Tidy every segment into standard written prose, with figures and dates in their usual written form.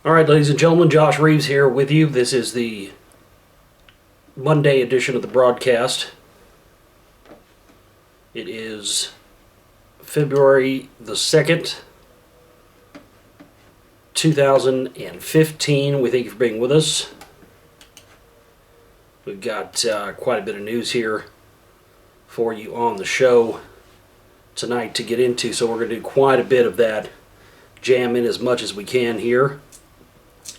All right, ladies and gentlemen, Josh Reeves here with you. This is the Monday edition of the broadcast. It is February the 2nd, 2015. We thank you for being with us. We've got quite a bit of news here for you on the show tonight to get into, so we're going to do quite a bit of that, jam in as much as we can here.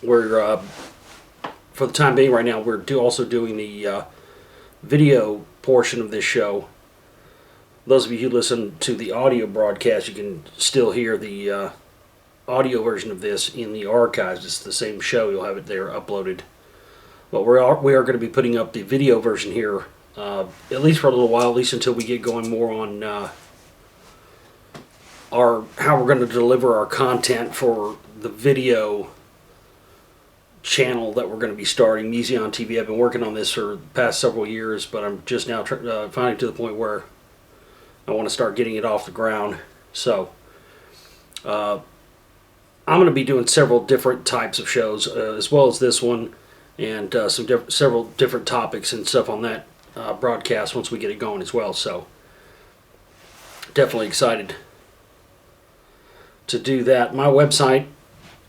We're, for the time being right now, we're also doing the video portion of this show. Those of you who listen to the audio broadcast, you can still hear the audio version of this in the archives. It's the same show. You'll have it there uploaded. But we are going to be putting up the video version here, at least for a little while, at least until we get going more on how we're going to deliver our content for the video channel that we're going to be starting, Museon TV. I've been working on this for the past several years, but I'm just now finally to the point where I want to start getting it off the ground. So I'm going to be doing several different types of shows, as well as this one, and several different topics and stuff on that broadcast once we get it going as well. So definitely excited to do that. My website,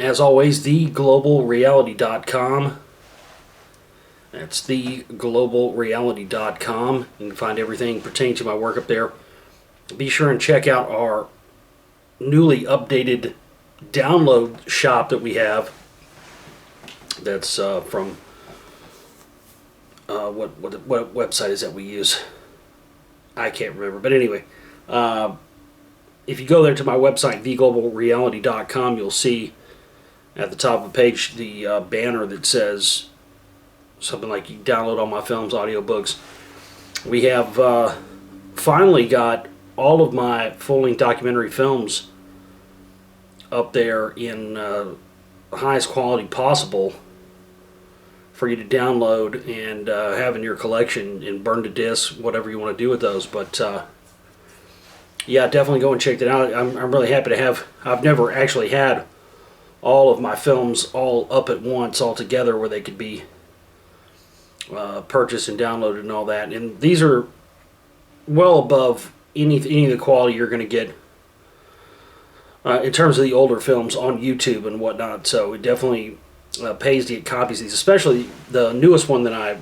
as always, theglobalreality.com. That's theglobalreality.com. You can find everything pertaining to my work up there. Be sure and check out our newly updated download shop that we have. That's from what website is that we use? I can't remember. But anyway, if you go there to my website, theglobalreality.com, you'll see at the top of the page the banner that says something like, you download all my films, audiobooks. We have finally got all of my full-length documentary films up there in the highest quality possible for you to download and have in your collection and burn to disc, whatever you want to do with those. But yeah, definitely go and check that out. I'm really happy to have. I've never actually had all of my films all up at once, all together, where they could be purchased and downloaded and all that. And these are well above any of the quality you're going to get in terms of the older films on YouTube and whatnot. So it definitely pays to get copies of these, especially the newest one that I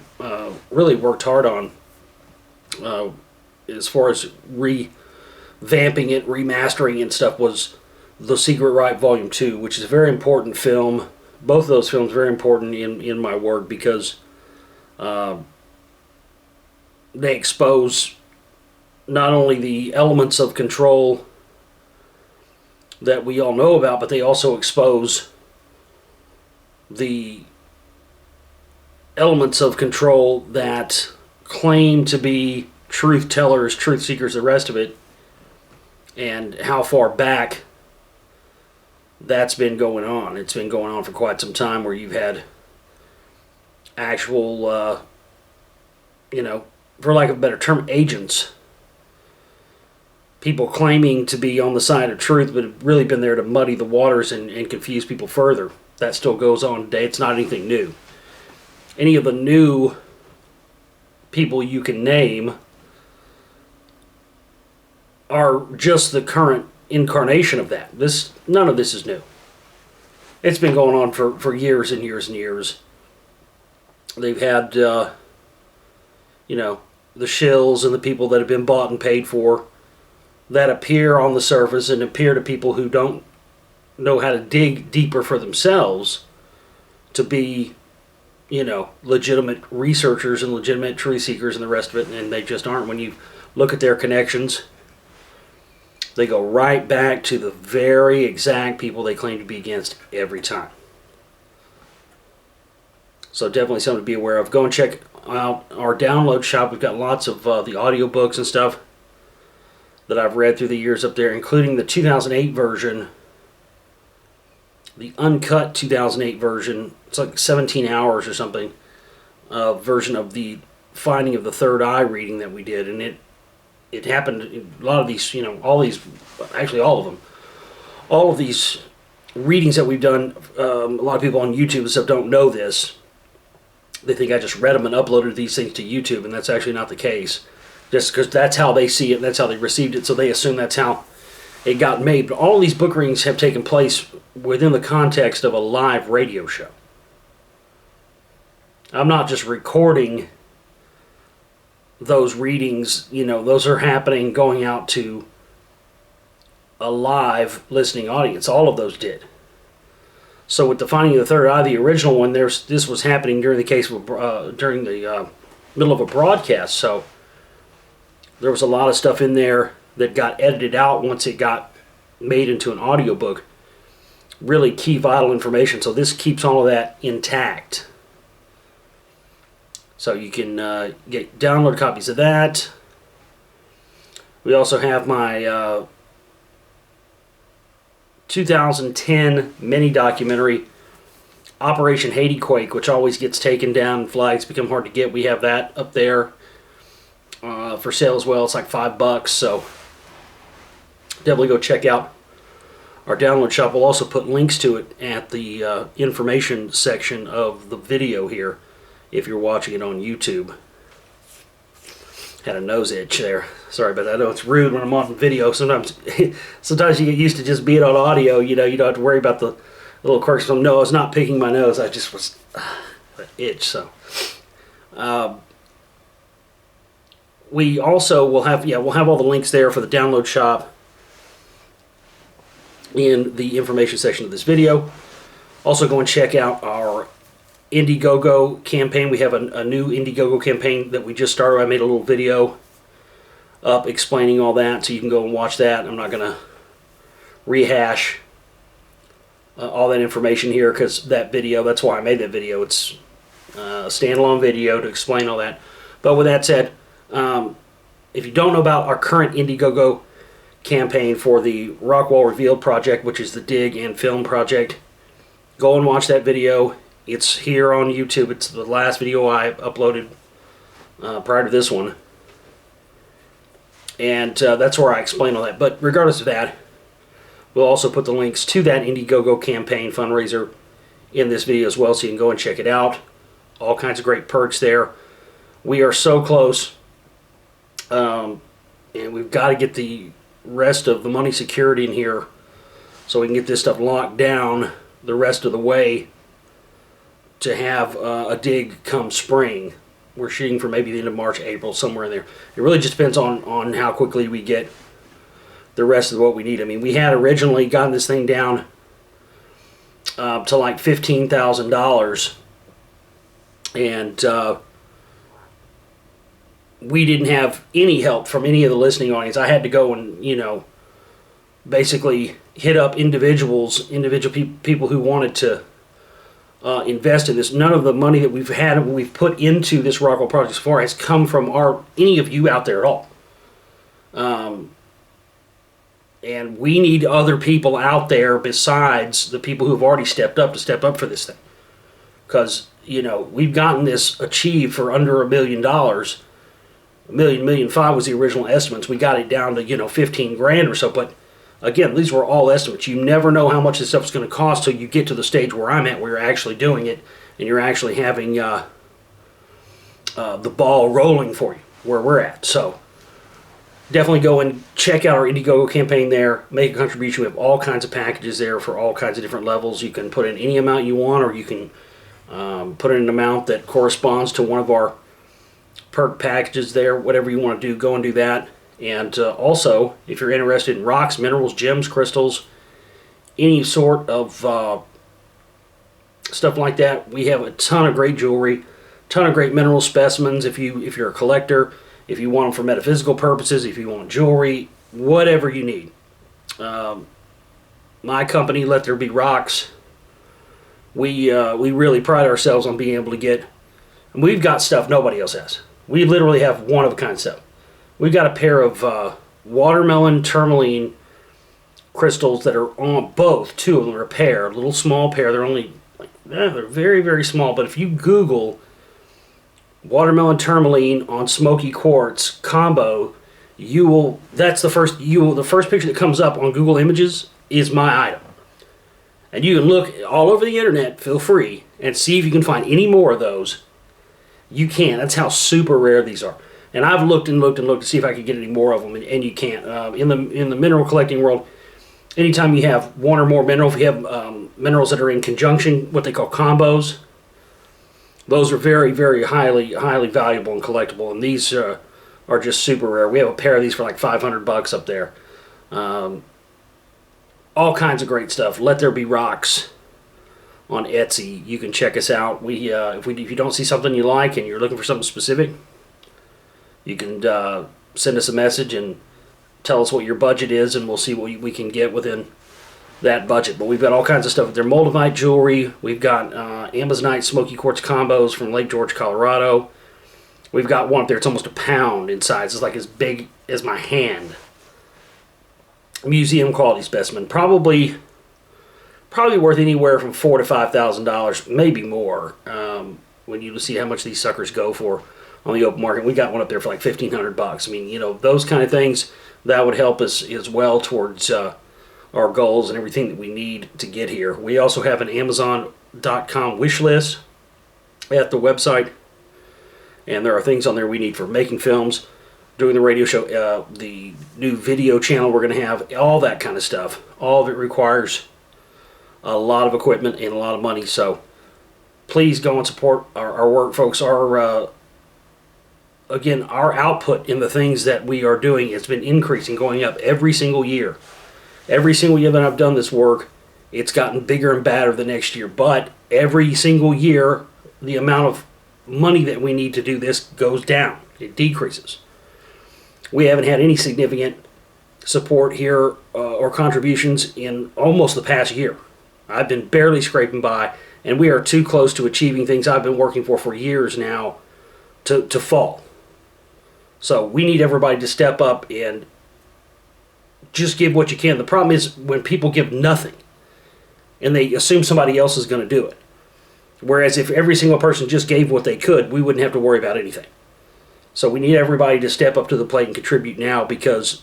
really worked hard on as far as revamping it, remastering and stuff, was The Secret Right Volume 2, which is a very important film. Both of those films very important in my work, because they expose not only the elements of control that we all know about, but they also expose the elements of control that claim to be truth tellers, truth seekers, the rest of it, and how far back that's been going on. It's been going on for quite some time, where you've had actual, for lack of a better term, agents. People claiming to be on the side of truth, but have really been there to muddy the waters and confuse people further. That still goes on today. It's not anything new. Any of the new people you can name are just the current incarnation of that. None of this is new. It's been going on for years and years and years. They've had, the shills and the people that have been bought and paid for, that appear on the surface and appear to people who don't know how to dig deeper for themselves to be, legitimate researchers and legitimate truth seekers and the rest of it, and they just aren't. When you look at their connections, they go right back to the very exact people they claim to be against every time. So definitely something to be aware of. Go and check out our download shop. We've got lots of the audiobooks and stuff that I've read through the years up there, including the 2008 version, the uncut 2008 version. It's like 17 hours or something, version of the Finding of the Third Eye reading that we did. And it happened, a lot of these, all of these readings that we've done, a lot of people on YouTube and stuff don't know this. They think I just read them and uploaded these things to YouTube, and that's actually not the case. Just because that's how they see it, and that's how they received it, so they assume that's how it got made. But all these book readings have taken place within the context of a live radio show. I'm not just recording those readings, those are happening, going out to a live listening audience. All of those did. So with the Finding of the Third Eye, the original one, this was happening during the middle of a broadcast. So there was a lot of stuff in there that got edited out once it got made into an audiobook. Really key, vital information. So this keeps all of that intact. So you can download copies of that. We also have my 2010 mini documentary, Operation Haiti Quake, which always gets taken down. Flags become hard to get. We have that up there for sale as well. It's like $5, so definitely go check out our download shop. We'll also put links to it at the information section of the video here if you're watching it on YouTube. Had a nose itch there. Sorry about that. I know it's rude when I'm on video. Sometimes you get used to just being on audio. You don't have to worry about the little quirks. So no, I was not picking my nose. I just was an itch. So we also will have we'll have all the links there for the download shop in the information section of this video. Also go and check out our Indiegogo campaign. We have a new Indiegogo campaign that we just started. I made a little video up explaining all that, so you can go and watch that. I'm not going to rehash all that information here, because that's why I made that video. It's a standalone video to explain all that. But with that said, if you don't know about our current Indiegogo campaign for the Rockwall Revealed project, which is the dig and film project, go and watch that video. It's here on YouTube. It's the last video I uploaded prior to this one. And that's where I explain all that. But regardless of that, we'll also put the links to that Indiegogo campaign fundraiser in this video as well, so you can go and check it out. All kinds of great perks there. We are so close. And we've got to get the rest of the money secured in here so we can get this stuff locked down the rest of the way to have a dig come spring. We're shooting for maybe the end of March, April, somewhere in there. It really just depends on how quickly we get the rest of what we need. I mean, we had originally gotten this thing down to like $15,000, and we didn't have any help from any of the listening audience. I had to go and, basically hit up individual people who wanted to invest in this. None of the money that we've put into this Rockwell project so far has come from any of you out there at all. And we need other people out there besides the people who have already stepped up for this thing. Because, we've gotten this achieved for under $1 million. $1.5 million was the original estimates. We got it down to, 15 grand or so. But again, these were all estimates. You never know how much this stuff is going to cost till you get to the stage where I'm at, where you're actually doing it and you're actually having the ball rolling for you, where we're at. So definitely go and check out our Indiegogo campaign there. Make a contribution. We have all kinds of packages there for all kinds of different levels. You can put in any amount you want, or you can put in an amount that corresponds to one of our perk packages there. Whatever you want to do, go and do that. And also, if you're interested in rocks, minerals, gems, crystals, any sort of stuff like that, we have a ton of great jewelry, ton of great mineral specimens. If you're a collector, if you want them for metaphysical purposes, if you want jewelry, whatever you need. My company, Let There Be Rocks, we really pride ourselves on being able to get, and we've got stuff nobody else has. We literally have one-of-a-kind stuff. We've got a pair of watermelon tourmaline crystals that are on both. Two of them are a pair, a little small pair. They're only they're very, very small. But if you Google watermelon tourmaline on smoky quartz combo, the first picture that comes up on Google Images is my item. And you can look all over the internet, feel free, and see if you can find any more of those. You can. That's how super rare these are. And I've looked and looked and looked to see if I could get any more of them, and you can't. In the mineral collecting world, anytime you have one or more minerals, if you have minerals that are in conjunction, what they call combos, those are very, very highly valuable and collectible. And these are just super rare. We have a pair of these for like $500 up there. All kinds of great stuff. Let There Be Rocks on Etsy. You can check us out. If you don't see something you like and you're looking for something specific, you can send us a message and tell us what your budget is, and we'll see what we can get within that budget. But we've got all kinds of stuff. They're Moldavite jewelry. We've got Amazonite Smoky Quartz combos from Lake George, Colorado. We've got one up there. It's almost a pound in size. It's like as big as my hand. Museum quality specimen. Probably worth anywhere from $4,000 to $5,000, maybe more. When you see how much these suckers go for on the open market. We got one up there for like $1,500. I mean, those kind of things, that would help us as well towards our goals and everything that we need to get here. We also have an Amazon.com wish list at the website, and there are things on there we need for making films, doing the radio show, the new video channel we're going to have, all that kind of stuff. All of it requires a lot of equipment and a lot of money, so please go and support our work, folks. Again, our output in the things that we are doing has been increasing, going up every single year. Every single year that I've done this work, it's gotten bigger and badder the next year. But every single year, the amount of money that we need to do this goes down. It decreases. We haven't had any significant support here or contributions in almost the past year. I've been barely scraping by, and we are too close to achieving things I've been working for years now to fall. So we need everybody to step up and just give what you can. The problem is when people give nothing and they assume somebody else is going to do it. Whereas if every single person just gave what they could, we wouldn't have to worry about anything. So we need everybody to step up to the plate and contribute now, because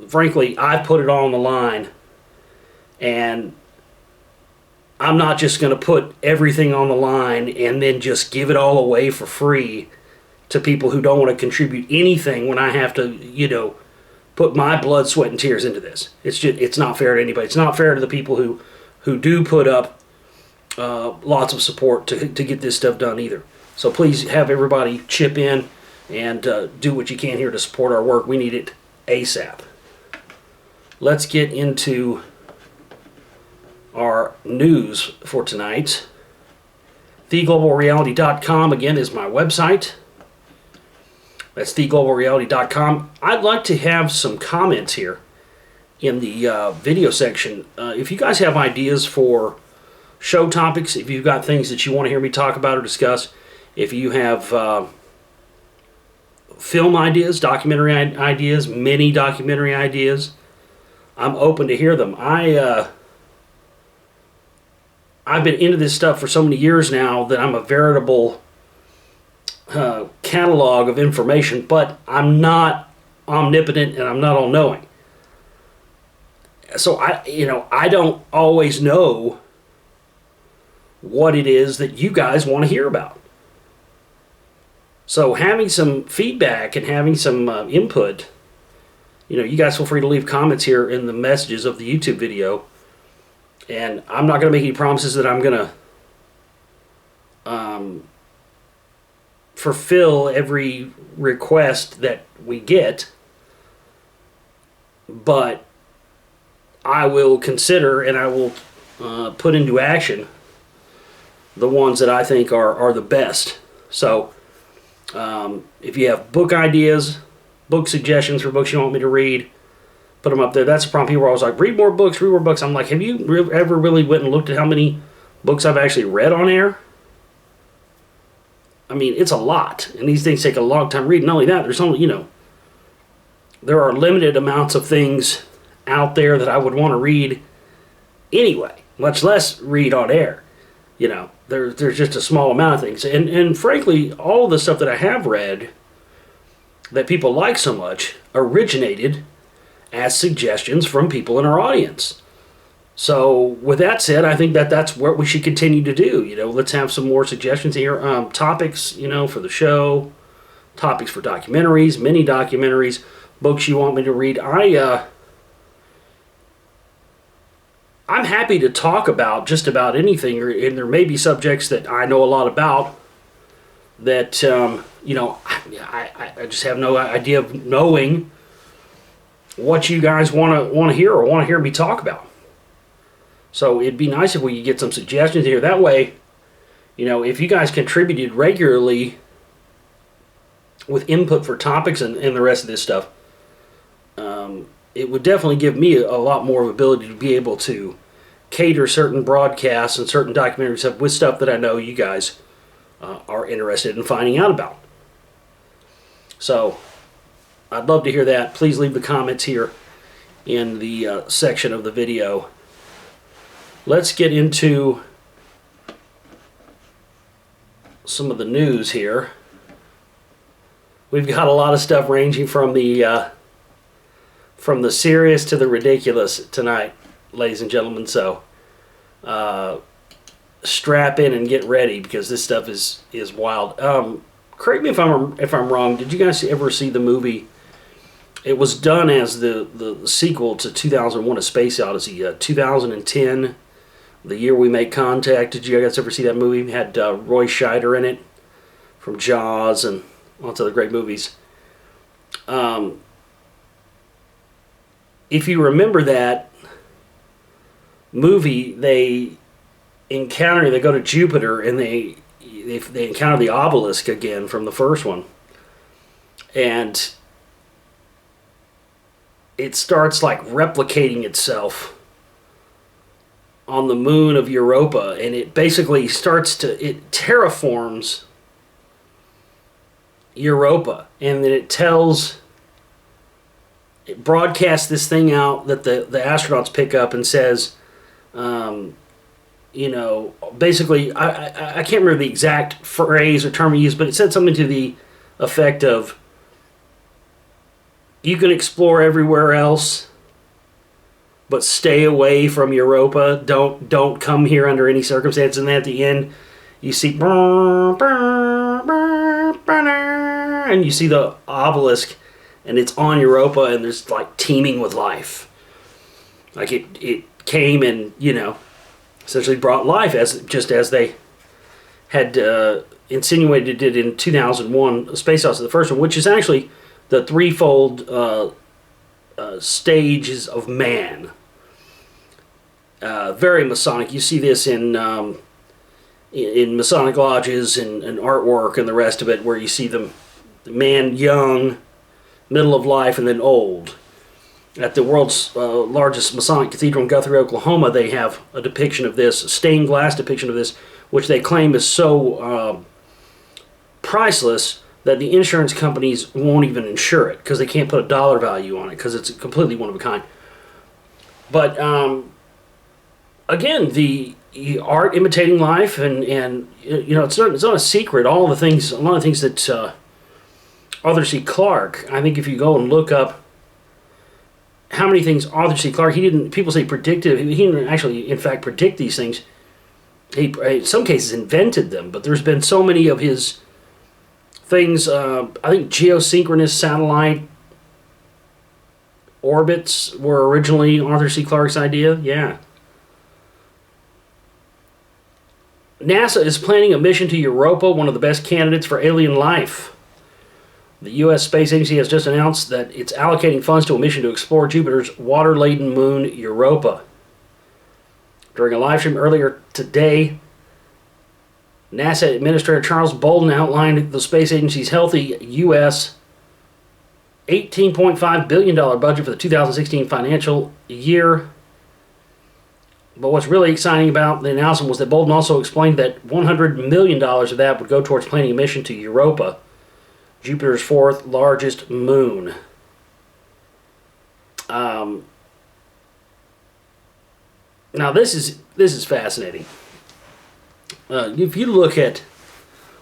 frankly, I've put it all on the line, and I'm not just going to put everything on the line and then just give it all away for free to people who don't want to contribute anything when I have to, put my blood, sweat, and tears into this. It's not fair to anybody. It's not fair to the people who do put up lots of support to get this stuff done either. So please have everybody chip in and do what you can here to support our work. We need it ASAP. Let's get into our news for tonight. TheGlobalReality.com, again, is my website. That's TheGlobalReality.com. I'd like to have some comments here in the video section. If you guys have ideas for show topics, if you've got things that you want to hear me talk about or discuss, if you have film ideas, documentary ideas, mini documentary ideas, I'm open to hear them. I've been into this stuff for so many years now that I'm a veritable catalog of information, but I'm not omnipotent and I'm not all-knowing. So I don't always know what it is that you guys want to hear about. So having some feedback and having some input, you guys feel free to leave comments here in the messages of the YouTube video. And I'm not going to make any promises that I'm going to fulfill every request that we get, but I will consider and I will put into action the ones that I think are the best. So if you have book ideas, book suggestions for books you want me to read, put them up there. That's a problem. People are always like, read more books, read more books. I'm like, have you ever really went and looked at how many books I've actually read on air? I mean, it's a lot, and these things take a long time reading. Not only that, there's only, there are limited amounts of things out there that I would want to read anyway, much less read on air. There's just a small amount of things. And frankly, all of the stuff that I have read that people like so much originated as suggestions from people in our audience. So with that said, I think that that's what we should continue to do. Let's have some more suggestions here, topics, for the show, topics for documentaries, mini documentaries, books you want me to read. I'm happy to talk about just about anything, and there may be subjects that I know a lot about that I just have no idea of knowing what you guys want to hear or want to hear me talk about. So it'd be nice if we could get some suggestions here. That way, if you guys contributed regularly with input for topics and the rest of this stuff, it would definitely give me a lot more of ability to be able to cater certain broadcasts and certain documentaries with stuff that I know you guys are interested in finding out about. So I'd love to hear that. Please leave the comments here in the section of the video. Let's get into some of the news here. We've got a lot of stuff ranging from the serious to the ridiculous tonight, ladies and gentlemen. So strap in and get ready, because this stuff is wild. Correct me if I'm wrong. Did you guys ever see the movie? It was done as the sequel to 2001: A Space Odyssey. 2010, the year we make contact. Did you guys ever see that movie? It had Roy Scheider in it from Jaws and lots of other great movies. If you remember that movie, they go to Jupiter, and they encounter the obelisk again from the first one, and it starts like replicating itself on the moon of Europa, and it basically it terraforms Europa, and then it broadcasts this thing out that the astronauts pick up and says, basically, I can't remember the exact phrase or term he used, but it said something to the effect of, you can explore everywhere else, but stay away from Europa. Don't come here under any circumstance. And then at the end, you see, and you see the obelisk, and it's on Europa, and there's like teeming with life. Like it came and essentially brought life as they had insinuated it in 2001: A Space Odyssey, the first one, which is actually the threefold stages of man. Very Masonic. You see this in Masonic lodges and artwork and the rest of it, where you see the man young, middle of life, and then old. At the world's largest Masonic cathedral in Guthrie, Oklahoma, they have a depiction of this, a stained glass depiction of this, which they claim is so priceless that the insurance companies won't even insure it, because they can't put a dollar value on it, because it's completely one of a kind. But again, the art imitating life, and it's not a secret. A lot of the things that Arthur C. Clarke, I think if you go and look up how many things Arthur C. Clarke, people say predictive, he didn't actually, in fact, predict these things. He, in some cases, invented them, but there's been so many of his things, I think geosynchronous satellite orbits were originally Arthur C. Clarke's idea, yeah. NASA is planning a mission to Europa, one of the best candidates for alien life. The U.S. Space Agency has just announced that it's allocating funds to a mission to explore Jupiter's water-laden moon, Europa. During a live stream earlier today, NASA Administrator Charles Bolden outlined the space agency's healthy U.S. $18.5 billion budget for the 2016 financial year. But what's really exciting about the announcement was that Bolden also explained that $100 million of that would go towards planning a mission to Europa, Jupiter's fourth largest moon. Now this is fascinating. If you look at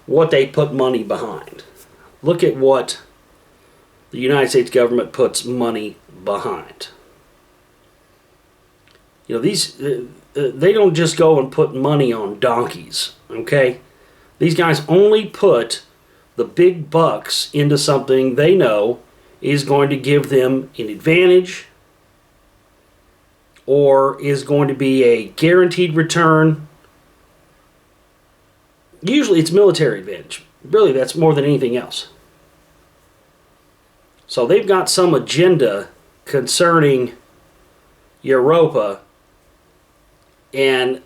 what they put money behind, look at what the United States government puts money behind. You know, these they don't just go and put money on donkeys, okay? These guys only put the big bucks into something they know is going to give them an advantage or is going to be a guaranteed return. Usually it's military advantage. Really, that's more than anything else. So they've got some agenda concerning Europa. And,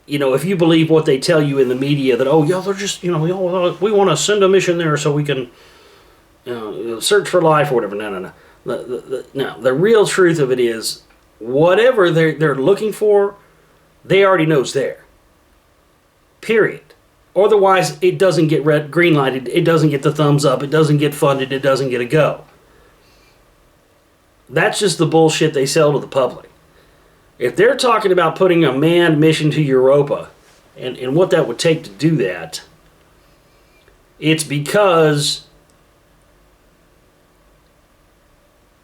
you know, if you believe what they tell you in the media that, oh, yeah, they're just, you know, we want to send a mission there so we can search for life or whatever. No. No, the real truth of it is whatever they're looking for, they already know's there. Period. Otherwise, it doesn't get green lighted. It doesn't get the thumbs up. It doesn't get funded. It doesn't get a go. That's just the bullshit they sell to the public. If they're talking about putting a manned mission to Europa and what that would take to do that, it's because,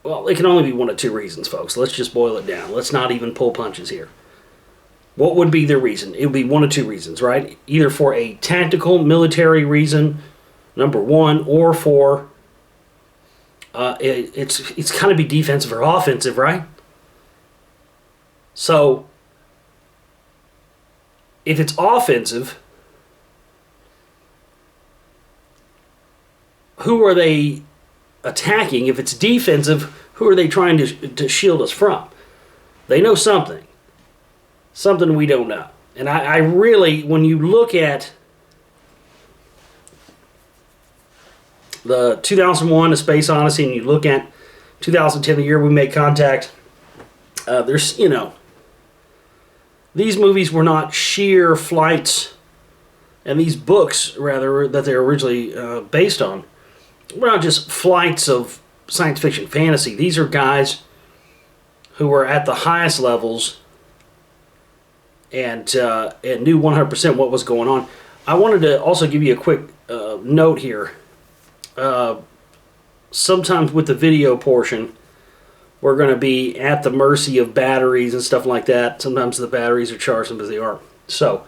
well, it can only be one of two reasons, folks. Let's just boil it down. Let's not even pull punches here. What would be the reason? It would be one of two reasons, right? Either for a tactical military reason, number one, or for it's kind of be defensive or offensive, right? So, if it's offensive, who are they attacking? If it's defensive, who are they trying to shield us from? They know something. Something we don't know. And I really, when you look at the 2001 A Space Odyssey and you look at 2010, the year we made contact, there's, you know, these movies were not sheer flights, and these books, rather, that they're originally based on, were not just flights of science fiction fantasy. These are guys who were at the highest levels and knew 100% what was going on. I wanted to also give you a quick note here. Sometimes with the video portion, we're going to be at the mercy of batteries and stuff like that. Sometimes the batteries are charged, sometimes they aren't. So,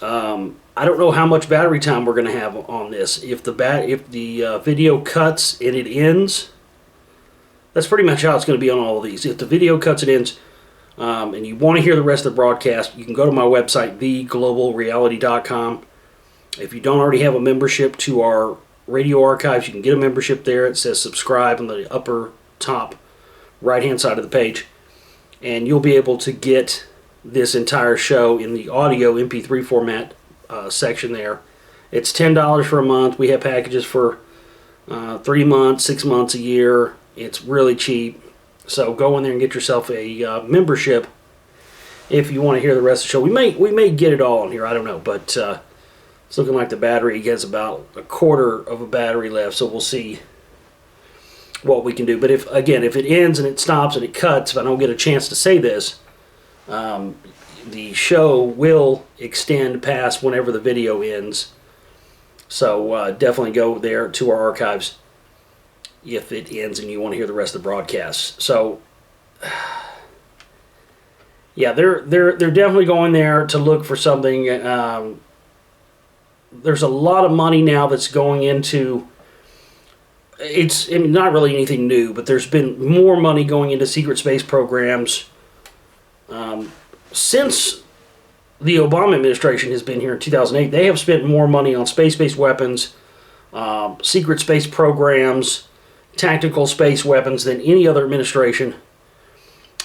I don't know how much battery time we're going to have on this. If the video cuts and it ends, that's pretty much how it's going to be on all of these. If the video cuts and ends, and you want to hear the rest of the broadcast, you can go to my website, theglobalreality.com. If you don't already have a membership to our radio archives, you can get a membership there. It says subscribe on the upper top right-hand side of the page, and you'll be able to get this entire show in the audio MP3 format section there. It's $10 for a month. We have packages for 3 months, 6 months, a year. It's really cheap. So go in there and get yourself a membership if you want to hear the rest of the show. We may get it all in here. I don't know, but it's looking like the battery has about a quarter of a battery left, so we'll see what we can do. But if it ends and it stops and it cuts, if I don't get a chance to say this, the show will extend past whenever the video ends. So definitely go there to our archives if it ends and you want to hear the rest of the broadcast. So yeah, they're definitely going there to look for something. There's a lot of money now that's going into. It's not really anything new, but there's been more money going into secret space programs since the Obama administration has been here in 2008. They have spent more money on space-based weapons, secret space programs, tactical space weapons than any other administration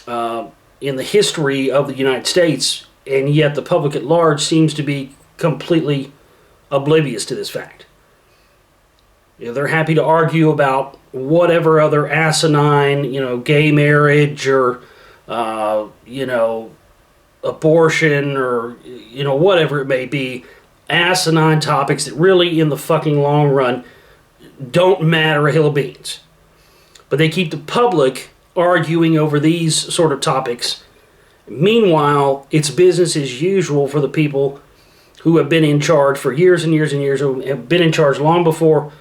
in the history of the United States, and yet the public at large seems to be completely oblivious to this fact. You know, they're happy to argue about whatever other asinine, gay marriage or, abortion or, whatever it may be, asinine topics that really in the fucking long run don't matter a hill of beans. But they keep the public arguing over these sort of topics. Meanwhile, it's business as usual for the people who have been in charge for years and years and years, who have been in charge long before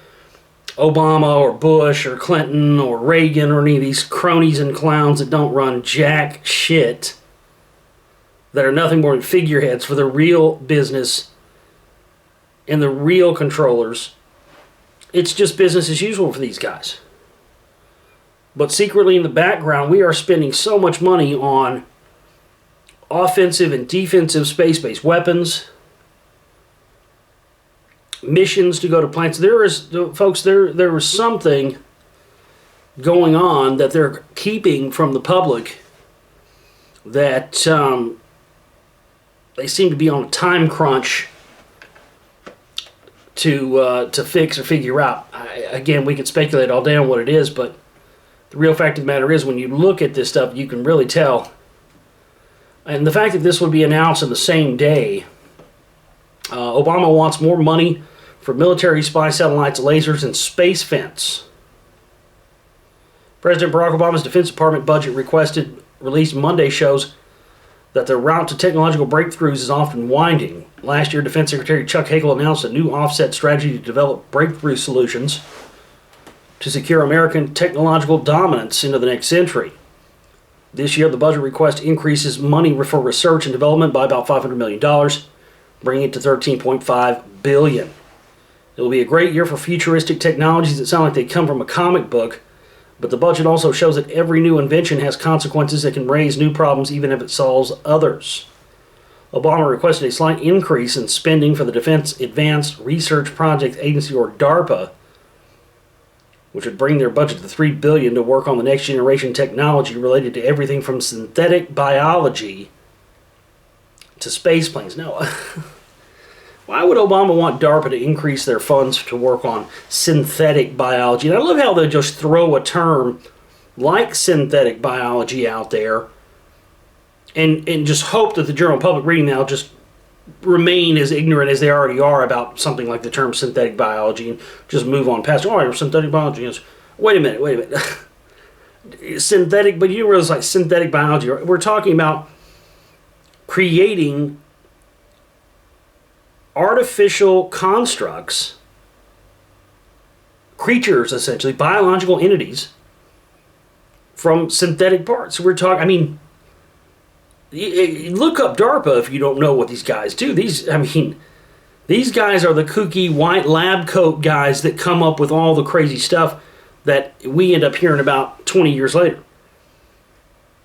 Obama or Bush or Clinton or Reagan or any of these cronies and clowns that don't run jack shit. that are nothing more than figureheads for the real business and the real controllers. It's just business as usual for these guys. But secretly in the background, we are spending so much money on offensive and defensive space-based weapons, missions to go to planets. There is, folks, there is something going on that they're keeping from the public that they seem to be on a time crunch to fix or figure out. Again, we could speculate all day on what it is, but the real fact of the matter is, when you look at this stuff, you can really tell. And the fact that this would be announced on the same day, Obama wants more money for military spy satellites, lasers, and space fence. President Barack Obama's Defense Department budget released Monday shows that the route to technological breakthroughs is often winding. Last year, Defense Secretary Chuck Hagel announced a new offset strategy to develop breakthrough solutions to secure American technological dominance into the next century. This year, the budget request increases money for research and development by about $500 million, bringing it to $13.5 billion. It will be a great year for futuristic technologies that sound like they come from a comic book, but the budget also shows that every new invention has consequences that can raise new problems even if it solves others. Obama requested a slight increase in spending for the Defense Advanced Research Project Agency, or DARPA, which would bring their budget to $3 billion to work on the next generation technology related to everything from synthetic biology to space planes. Now, why would Obama want DARPA to increase their funds to work on synthetic biology? And I love how they just throw a term like synthetic biology out there and just hope that the general public reading now just remain as ignorant as they already are about something like the term synthetic biology and just move on past. Oh, synthetic biology is... Wait a minute. Synthetic, but you realize, like, synthetic biology, we're talking about creating artificial constructs, creatures, essentially, biological entities from synthetic parts. We're talking, I mean, look up DARPA if you don't know what these guys do. These guys are the kooky white lab coat guys that come up with all the crazy stuff that we end up hearing about 20 years later.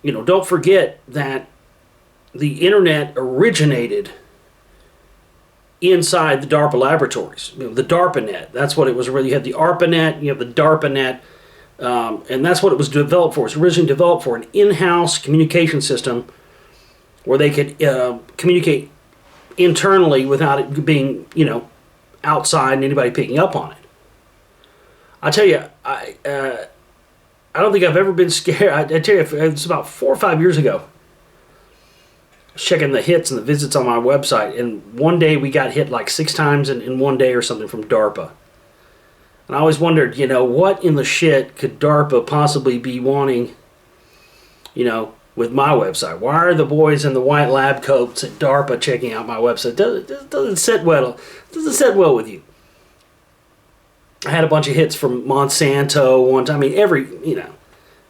You know, don't forget that the internet originated inside the DARPA laboratories. You know, the DARPANet. That's what it was. You had the ARPANET, you have the DARPANet, and that's what it was developed for. It was originally developed for an in-house communication system where they could communicate internally without it being, you know, outside and anybody picking up on it. I tell you, I don't think I've ever been scared. I tell you, it's about 4 or 5 years ago. I was checking the hits and the visits on my website, and one day we got hit like 6 times in one day or something from DARPA. And I always wondered, you know, what in the shit could DARPA possibly be wanting, you know, with my website? Why are the boys in the white lab coats at DARPA checking out my website? Doesn't sit well. Doesn't sit well with you. I had a bunch of hits from Monsanto one time. I mean,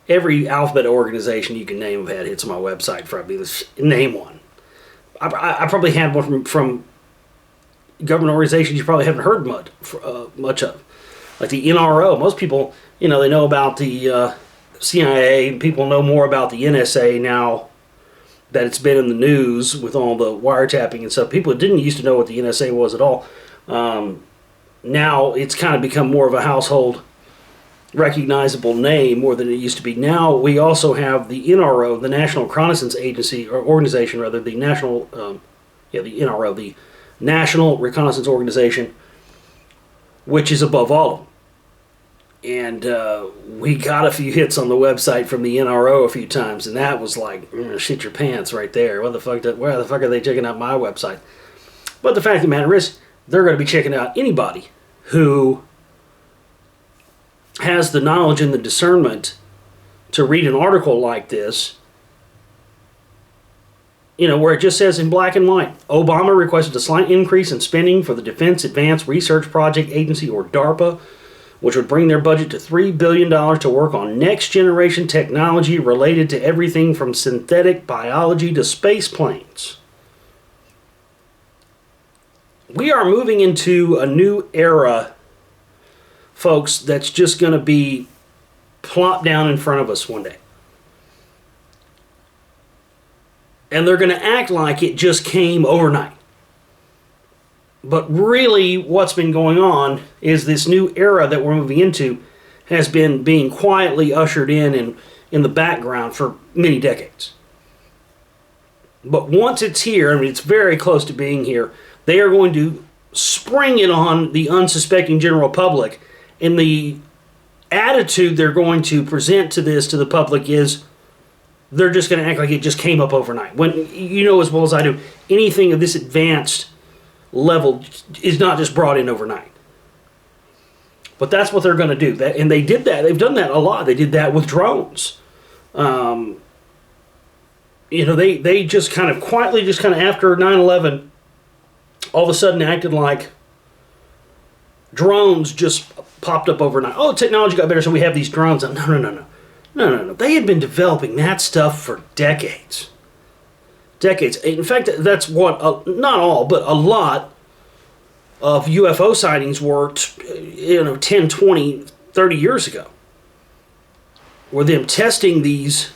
every alphabet organization you can name have had hits on my website. Name one. I probably had one from government organizations you probably haven't heard much of, like the NRO. Most people, you know, they know about the CIA, and people know more about the NSA now that it's been in the news with all the wiretapping and stuff. People didn't used to know what the NSA was at all. Now it's kind of become more of a household recognizable name more than it used to be. Now we also have the NRO, the National Reconnaissance Agency, or organization rather, the National, the NRO, the National Reconnaissance Organization, which is above all of them. And we got a few hits on the website from the NRO a few times, and that was like, shit your pants right there. Where the fuck are they checking out my website? But the fact of the matter is, they're going to be checking out anybody who has the knowledge and the discernment to read an article like this, you know, where it just says in black and white, Obama requested a slight increase in spending for the Defense Advanced Research Project Agency, or DARPA, which would bring their budget to $3 billion to work on next-generation technology related to everything from synthetic biology to space planes. We are moving into a new era, folks, that's just going to be plopped down in front of us one day. And they're going to act like it just came overnight. But really, what's been going on is this new era that we're moving into has been being quietly ushered in the background for many decades. But once it's here, I mean, it's very close to being here, they are going to spring it on the unsuspecting general public. And the attitude they're going to present to the public is they're just going to act like it just came up overnight. When, you know as well as I do, anything of this advanced level is not just brought in overnight. But that's what they're going to do. And they did that. They've done that a lot. They did that with drones. They just kind of quietly, just kind of after 9/11, all of a sudden acted like drones just popped up overnight. Oh, technology got better, so we have these drones. No. They had been developing that stuff for decades. Decades. In fact, that's what, not all, but a lot of UFO sightings were, 10, 20, 30 years ago. Were them testing these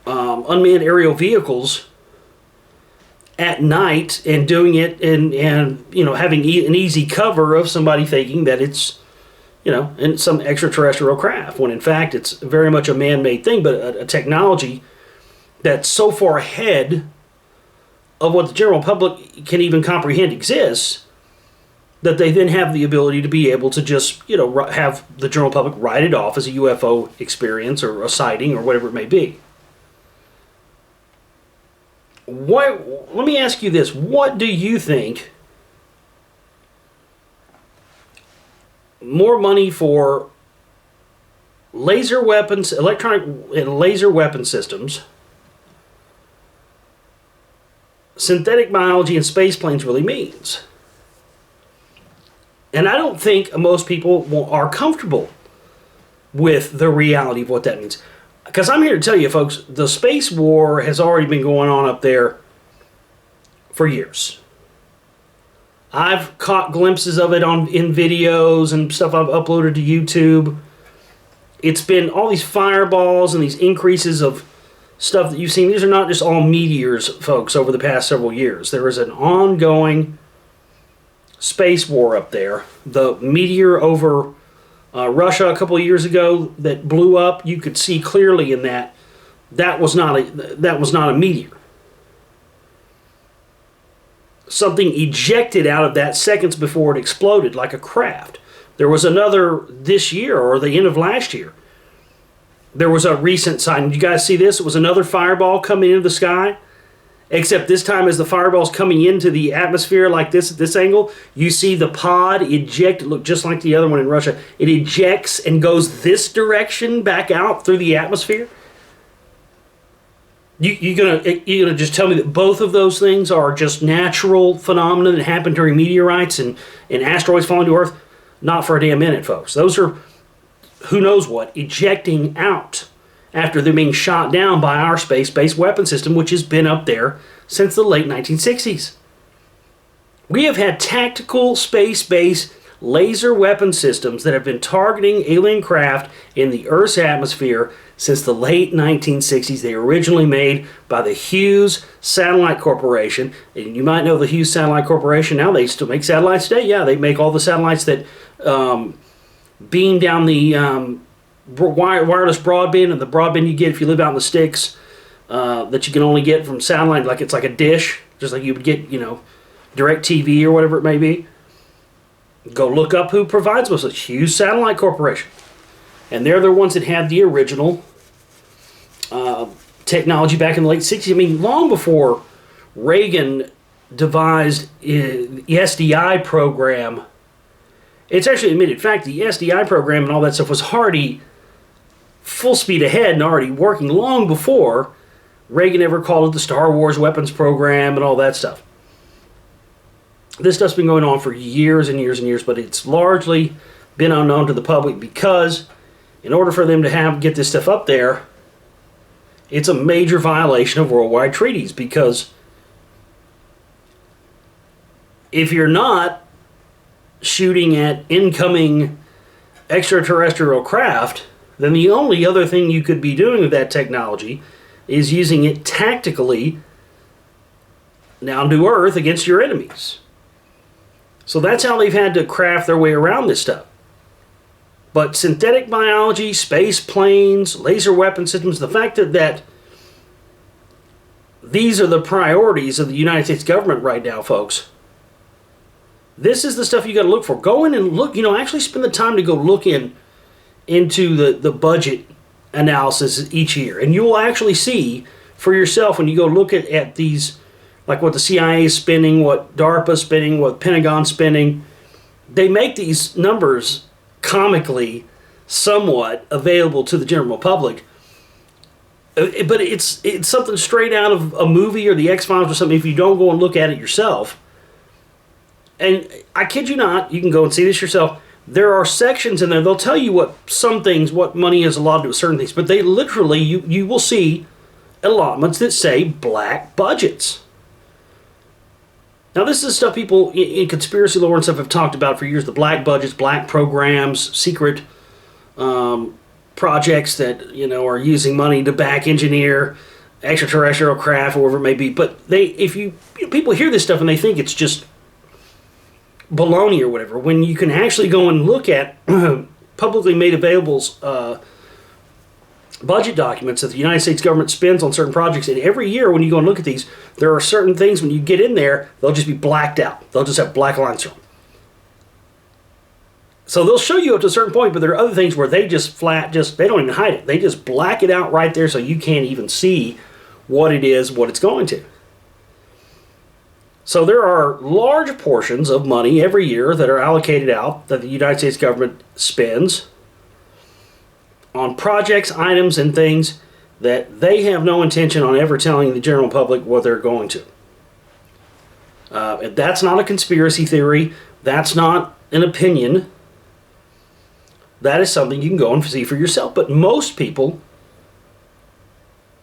unmanned aerial vehicles at night and doing it and having an easy cover of somebody thinking that it's, in some extraterrestrial craft, when in fact it's very much a man-made thing, but a technology that's so far ahead of what the general public can even comprehend exists, that they then have the ability to be able to just, have the general public write it off as a UFO experience or a sighting or whatever it may be. Let me ask you this. What do you think more money for laser weapons, electronic and laser weapon systems, synthetic biology, and space planes really means? And I don't think most people are comfortable with the reality of what that means. Because I'm here to tell you, folks, the space war has already been going on up there for years. I've caught glimpses of it in videos and stuff I've uploaded to YouTube. It's been all these fireballs and these increases of stuff that you've seen. These are not just all meteors, folks, over the past several years. There is an ongoing space war up there. The meteor over Russia a couple of years ago that blew up, you could see clearly in that was not a meteor. Something ejected out of that seconds before it exploded like a craft. There was another this year, or the end of last year. There was a recent sighting. Did you guys see this? It was another fireball coming into the sky. Except this time, as the fireball's coming into the atmosphere like this at this angle, you see the pod eject. It looked just like the other one in Russia. It ejects and goes this direction back out through the atmosphere. You're gonna just tell me that both of those things are just natural phenomena that happen during meteorites and asteroids falling to Earth? Not for a damn minute, folks. Those are, who knows what, ejecting out after they're being shot down by our space-based weapon system, which has been up there since the late 1960s. We have had tactical space-based laser weapon systems that have been targeting alien craft in the Earth's atmosphere since the late 1960s. They were originally made by the Hughes Satellite Corporation. And you might know the Hughes Satellite Corporation. Now they still make satellites today. Yeah, they make all the satellites that beam down the wireless broadband, and the broadband you get if you live out in the sticks, that you can only get from satellite, like it's like a dish, just like you would get, direct TV or whatever it may be. Go look up who provides us. It's Hughes Satellite Corporation. And they're the ones that had the original technology back in the late 60s. I mean, long before Reagan devised the SDI program. It's actually admitted. In fact, the SDI program and all that stuff was already full speed ahead and already working long before Reagan ever called it the Star Wars weapons program and all that stuff. This stuff's been going on for years and years and years, but it's largely been unknown to the public because in order for them to get this stuff up there, it's a major violation of worldwide treaties, because if you're not shooting at incoming extraterrestrial craft, then the only other thing you could be doing with that technology is using it tactically down to Earth against your enemies. So that's how they've had to craft their way around this stuff. But synthetic biology, space planes, laser weapon systems, the fact that these are the priorities of the United States government right now, folks. This is the stuff you got to look for. Go in and look, actually spend the time to go look into the budget analysis each year. And you will actually see for yourself when you go look at these, like what the CIA is spending, what DARPA is spending, what Pentagon's spending. They make these numbers comically somewhat available to the general public. But it's something straight out of a movie or the X-Files or something if you don't go and look at it yourself. And I kid you not, you can go and see this yourself. There are sections in there, they'll tell you what money is allotted to certain things, but they literally, you will see allotments that say black budgets. Now, this is stuff people in conspiracy lore and stuff have talked about for years, the black budgets, black programs, secret projects that, are using money to back engineer extraterrestrial craft or whatever it may be. But people hear this stuff and they think it's just baloney or whatever, when you can actually go and look at publicly made available budget documents that the United States government spends on certain projects. And every year when you go and look at these, there are certain things when you get in there, they'll just be blacked out. They'll just have black lines through them. So they'll show you up to a certain point, but there are other things where they just they don't even hide it. They just black it out right there so you can't even see what it is, what it's going to. So there are large portions of money every year that are allocated out that the United States government spends on projects, items, and things that they have no intention on ever telling the general public what they're going to. That's not a conspiracy theory. That's not an opinion. That is something you can go and see for yourself. But most people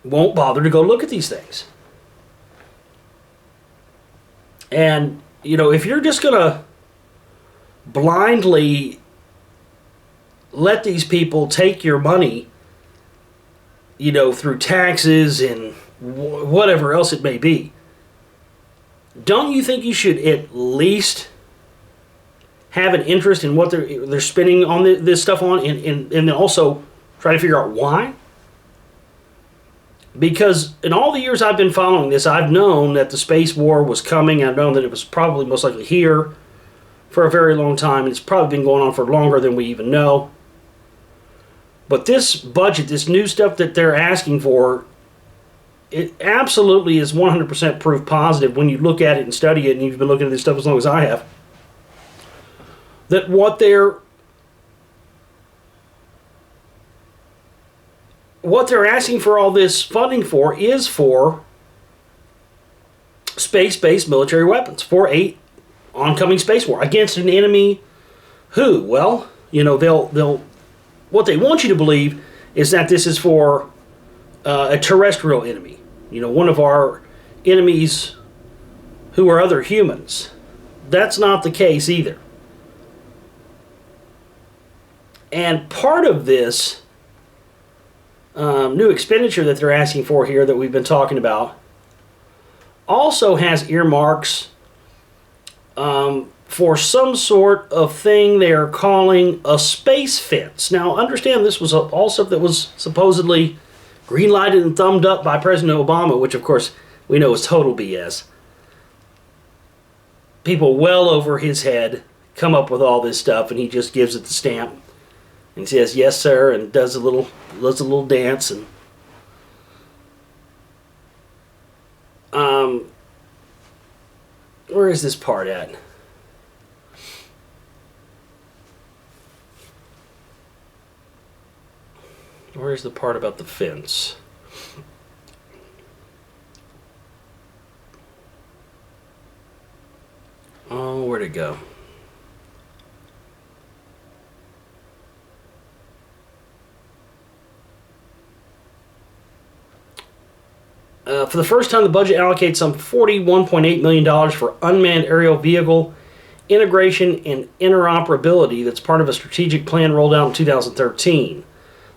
won't bother to go look at these things. And, if you're just going to blindly let these people take your money, through taxes and whatever else it may be, don't you think you should at least have an interest in what they're spending on this stuff on, and then also try to figure out why? Because in all the years I've been following this, I've known that the space war was coming. I've known that it was probably most likely here for a very long time. And it's probably been going on for longer than we even know. But this budget, this new stuff that they're asking for, it absolutely is 100% proof positive when you look at it and study it, and you've been looking at this stuff as long as I have, that what they're asking for all this funding for is for space-based military weapons, for a oncoming space war against an enemy who, well, they'll what they want you to believe is that this is for a terrestrial enemy, one of our enemies who are other humans. That's not the case either. And part of this new expenditure that they're asking for here that we've been talking about also has earmarks for some sort of thing they are calling a space fence. Now, understand this was all stuff that was supposedly green-lighted and thumbed up by President Obama, which, of course, we know is total BS. People well over his head come up with all this stuff, and he just gives it the stamp and says, "Yes, sir," and does a little dance. And where is this part at? Where's the part about the fence? Oh, where'd it go? For the first time, the budget allocates some $41.8 million for unmanned aerial vehicle integration and interoperability that's part of a strategic plan rolled out in 2013.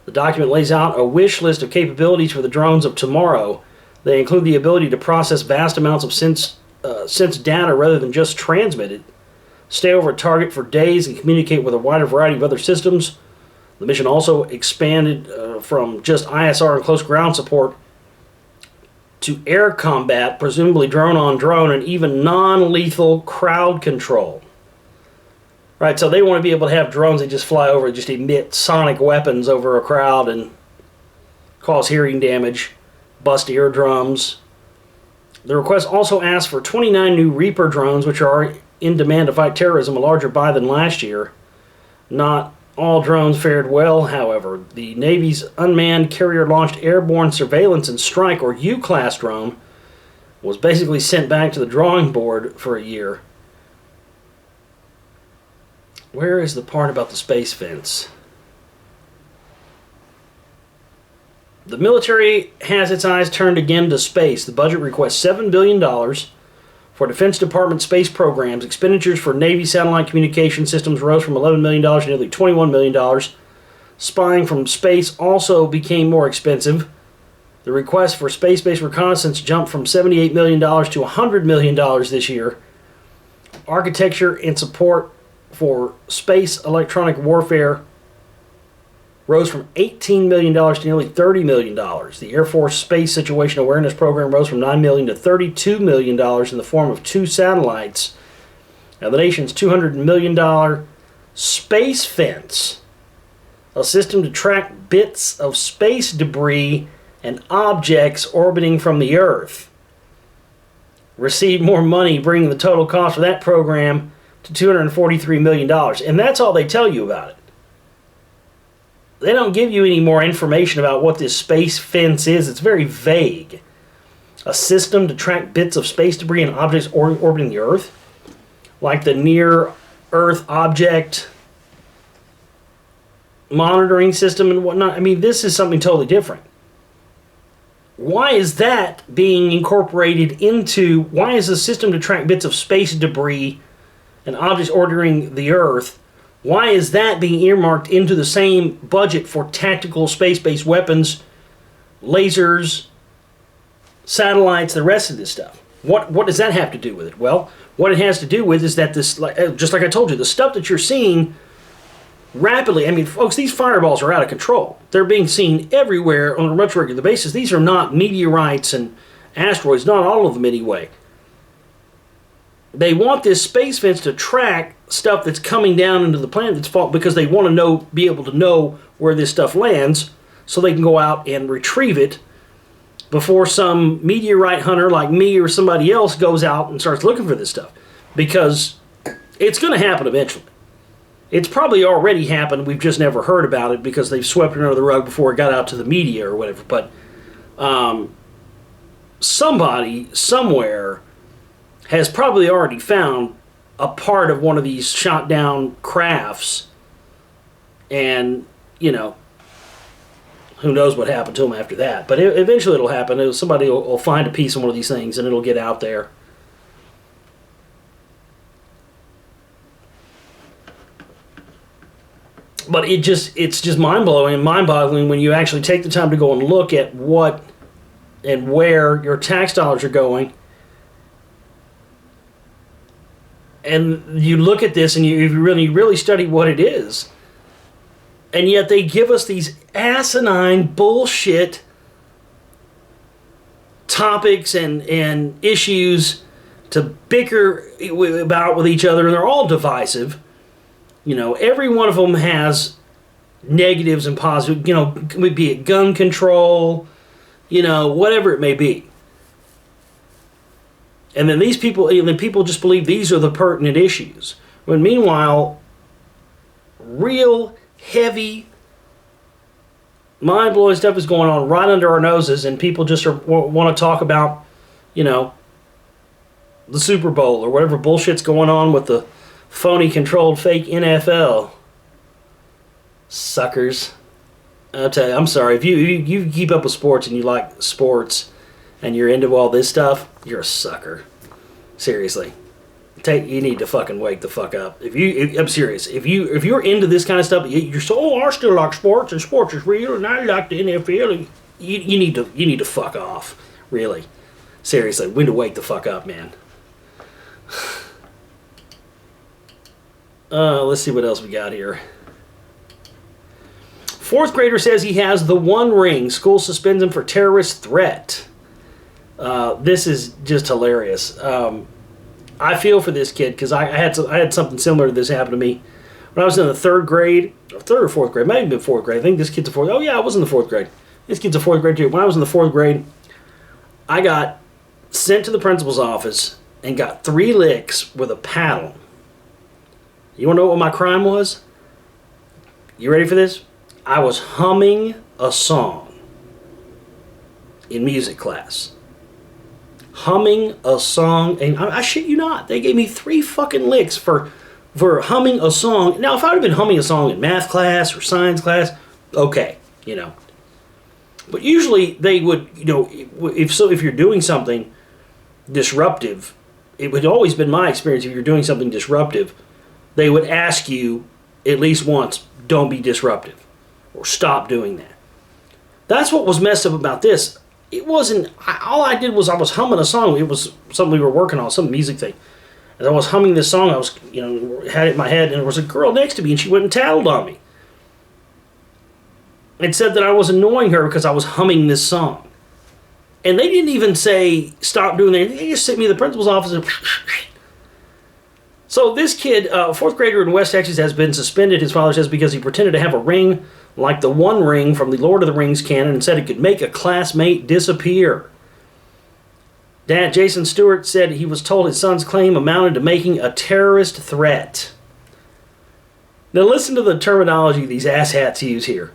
The document lays out a wish list of capabilities for the drones of tomorrow. They include the ability to process vast amounts of sense data rather than just transmit it, stay over a target for days, and communicate with a wider variety of other systems. The mission also expanded from just ISR and close ground support to air combat, presumably drone on drone, and even non-lethal crowd control. Right, so they want to be able to have drones that just fly over and just emit sonic weapons over a crowd and cause hearing damage, bust eardrums. The request also asks for 29 new Reaper drones, which are in demand to fight terrorism, a larger buy than last year. Not all drones fared well, however. The Navy's unmanned carrier-launched airborne surveillance and strike, or U-class drone, was basically sent back to the drawing board for a year. Where is the part about the space fence? The military has its eyes turned again to space. The budget requests $7 billion for Defense Department space programs. Expenditures for Navy satellite communication systems rose from $11 million to nearly $21 million. Spying from space also became more expensive. The request for space-based reconnaissance jumped from $78 million to $100 million this year. Architecture and support for space electronic warfare rose from $18 million to nearly $30 million. The Air Force Space Situation Awareness Program rose from $9 million to $32 million in the form of 2 satellites. Now, the nation's $200 million space fence, a system to track bits of space debris and objects orbiting from the Earth, received more money, bringing the total cost for that program to $243 million. And that's all they tell you about it. They don't give you any more information about what this space fence is. It's very vague. A system to track bits of space debris and objects orbiting the Earth, like the near-Earth object monitoring system and whatnot. I mean, this is something totally different. Why is that being incorporated into... Why is a system to track bits of space debris and objects orbiting the Earth, why is that being earmarked into the same budget for tactical space-based weapons, lasers, satellites, the rest of this stuff? What does that have to do with it? Well, what it has to do with is that this, just like I told you, the stuff that you're seeing rapidly, I mean, folks, these fireballs are out of control. They're being seen everywhere on a much regular basis. These are not meteorites and asteroids, not all of them anyway. They want this space fence to track stuff that's coming down into the planet that's falling, because they want to be able to know where this stuff lands, so they can go out and retrieve it before some meteorite hunter like me or somebody else goes out and starts looking for this stuff. Because it's going to happen eventually. It's probably already happened. We've just never heard about it because they've swept it under the rug before it got out to the media or whatever. But somebody somewhere has probably already found a part of one of these shot down crafts, and, you know, who knows what happened to them after that. But eventually it'll happen. Somebody will find a piece of one of these things and it'll get out there. But it's just mind-blowing and mind-boggling when you actually take the time to go and look at what and where your tax dollars are going. And you look at this and you really study what it is. And yet they give us these asinine bullshit topics and issues to bicker about with each other. And they're all divisive. You know, every one of them has negatives and positives. You know, be it gun control, you know, whatever it may be. And then people just believe these are the pertinent issues. When meanwhile, real heavy, mind-blowing stuff is going on right under our noses, and people just want to talk about, you know, the Super Bowl or whatever bullshit's going on with the phony controlled fake NFL. Suckers. I'll tell you, I'm sorry. If you keep up with sports and you like sports, and you're into all this stuff, you're a sucker. Seriously. You need to fucking wake the fuck up. I'm serious. If you're into this kind of stuff, you're so, I still like sports, and sports is real, and I like the NFL. You need to fuck off. Really. Seriously, we need to wake the fuck up, man. Let's see what else we got here. Fourth grader says he has the one ring. School suspends him for terrorist threat. This is just hilarious. I feel for this kid because I had something similar to this happen to me when I was in the third or fourth grade. Might have been fourth grade. I think this kid's a fourth. Oh yeah, I was in the fourth grade. This kid's a fourth grade too. When I was in the fourth grade, I got sent to the principal's office and got 3 licks with a paddle. You want to know what my crime was? You ready for this? I was humming a song in music class. Humming a song, and I shit you not, they gave me 3 fucking licks for humming a song. Now, if I would have been humming a song in math class or science class, okay, you know. But usually they would, you know, if you're doing something disruptive, it would always been my experience, if you're doing something disruptive, they would ask you at least once, don't be disruptive, or stop doing that. That's what was messed up about this. It wasn't, all I did was I was humming a song. It was something we were working on, some music thing. As I was humming this song, I was, you know, had it in my head, and there was a girl next to me, and she went and tattled on me. And said that I was annoying her because I was humming this song. And they didn't even say, stop doing that. They just sent me to the principal's office and so this kid, fourth grader in West Texas, has been suspended, his father says, because he pretended to have a ring like the One Ring from the Lord of the Rings canon and said it could make a classmate disappear. Dad Jason Stewart said he was told his son's claim amounted to making a terrorist threat. Now listen to the terminology these asshats use here.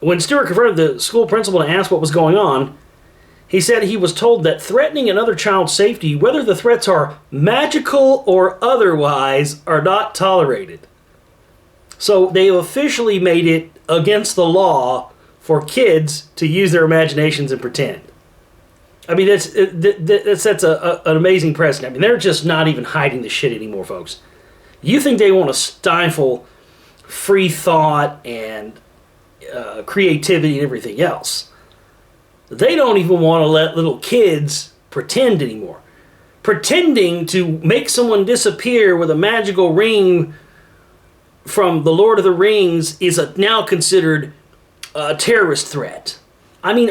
When Stewart confronted the school principal and asked what was going on, he said he was told that threatening another child's safety, whether the threats are magical or otherwise, are not tolerated. So they officially made it against the law for kids to use their imaginations and pretend. I mean, that sets an amazing precedent. I mean, they're just not even hiding the shit anymore, folks. You think they want to stifle free thought and creativity and everything else. They don't even want to let little kids pretend anymore. Pretending to make someone disappear with a magical ring from the Lord of the Rings is now considered a terrorist threat. I mean,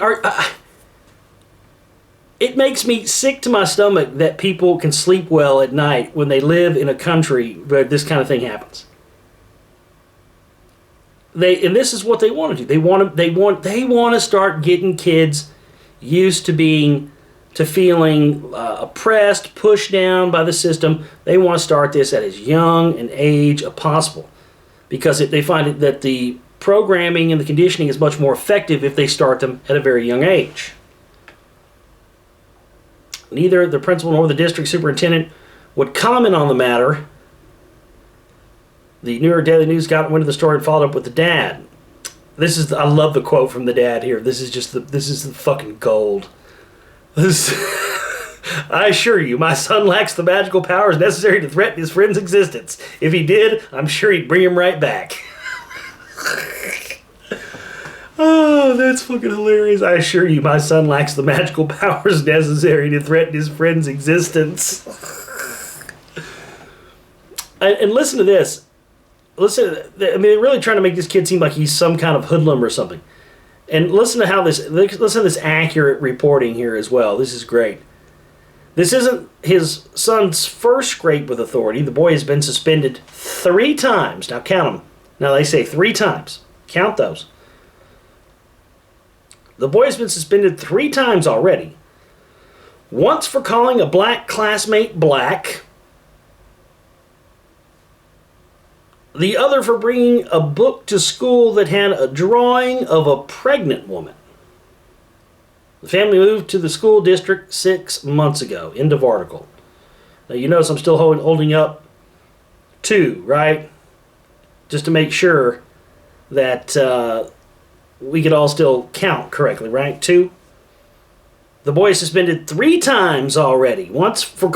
it makes me sick to my stomach that people can sleep well at night when they live in a country where this kind of thing happens. And this is what they want to do. They want to start getting kids used to feeling oppressed, pushed down by the system. They want to start this at as young an age as possible, because they find that the programming and the conditioning is much more effective if they start them at a very young age. Neither the principal nor the district superintendent would comment on the matter. The New York Daily News got wind of the story and followed up with the dad. I love the quote from the dad here. This is the fucking gold. I assure you, my son lacks the magical powers necessary to threaten his friend's existence. If he did, I'm sure he'd bring him right back. Oh, that's fucking hilarious. I assure you, my son lacks the magical powers necessary to threaten his friend's existence. And listen to this. Listen, I mean, they're really trying to make this kid seem like he's some kind of hoodlum or something. And listen to this accurate reporting here as well. This is great. This isn't his son's first scrape with authority. The boy has been suspended 3 times. Now count them. Now they say 3 times. Count those. The boy has been suspended 3 times already. Once for calling a black classmate black. The other for bringing a book to school that had a drawing of a pregnant woman. The family moved to the school district 6 months ago. End of article. Now you notice I'm still holding up 2, right? Just to make sure that we could all still count correctly, right? 2. The boy is suspended 3 times already. Once for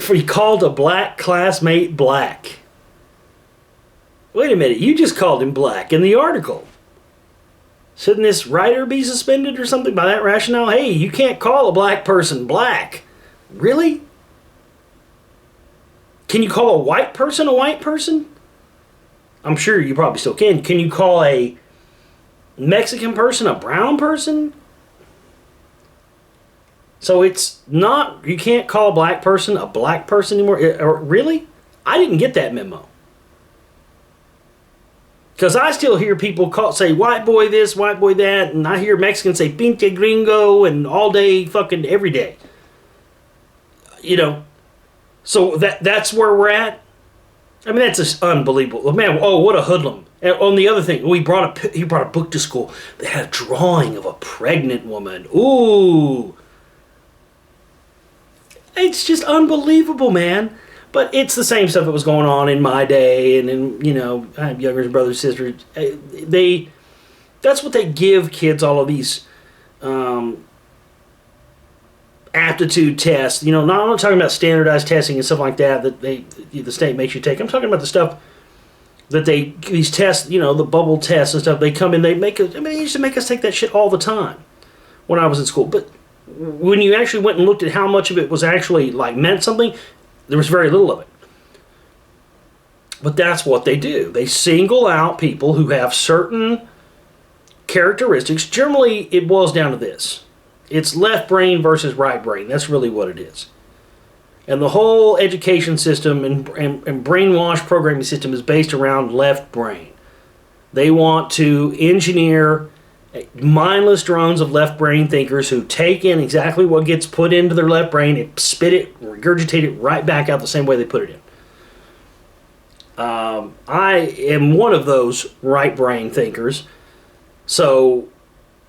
he called a black classmate black. Wait a minute, you just called him black in the article. Shouldn't this writer be suspended or something by that rationale? Hey, you can't call a black person black. Really? Can you call a white person a white person? I'm sure you probably still can. Can you call a Mexican person a brown person? So it's not, you can't call a black person anymore. Or really? I didn't get that memo. Because I still hear people say white boy this, white boy that, and I hear Mexicans say pinche gringo and all day fucking every day. You know, so that's where we're at. I mean, that's just unbelievable. Man, oh, what a hoodlum. And on the other thing, he brought a book to school that had a drawing of a pregnant woman. Ooh. It's just unbelievable, man. But it's the same stuff that was going on in my day, and in, you know, I have younger brothers, sisters. That's what they give kids, all of these aptitude tests. You know, I'm not talking about standardized testing and stuff like that the state makes you take. I'm talking about the stuff that these tests, you know, the bubble tests and stuff. They come in, they used to make us take that shit all the time when I was in school. But when you actually went and looked at how much of it was actually meant something, there was very little of it. But that's what they do. They single out people who have certain characteristics. Generally, it boils down to this. It's left brain versus right brain. That's really what it is. And the whole education system and brainwash programming system is based around left brain. They want to engineer mindless drones of left brain thinkers who take in exactly what gets put into their left brain and spit it, regurgitate it right back out the same way they put it in. I am one of those right brain thinkers. So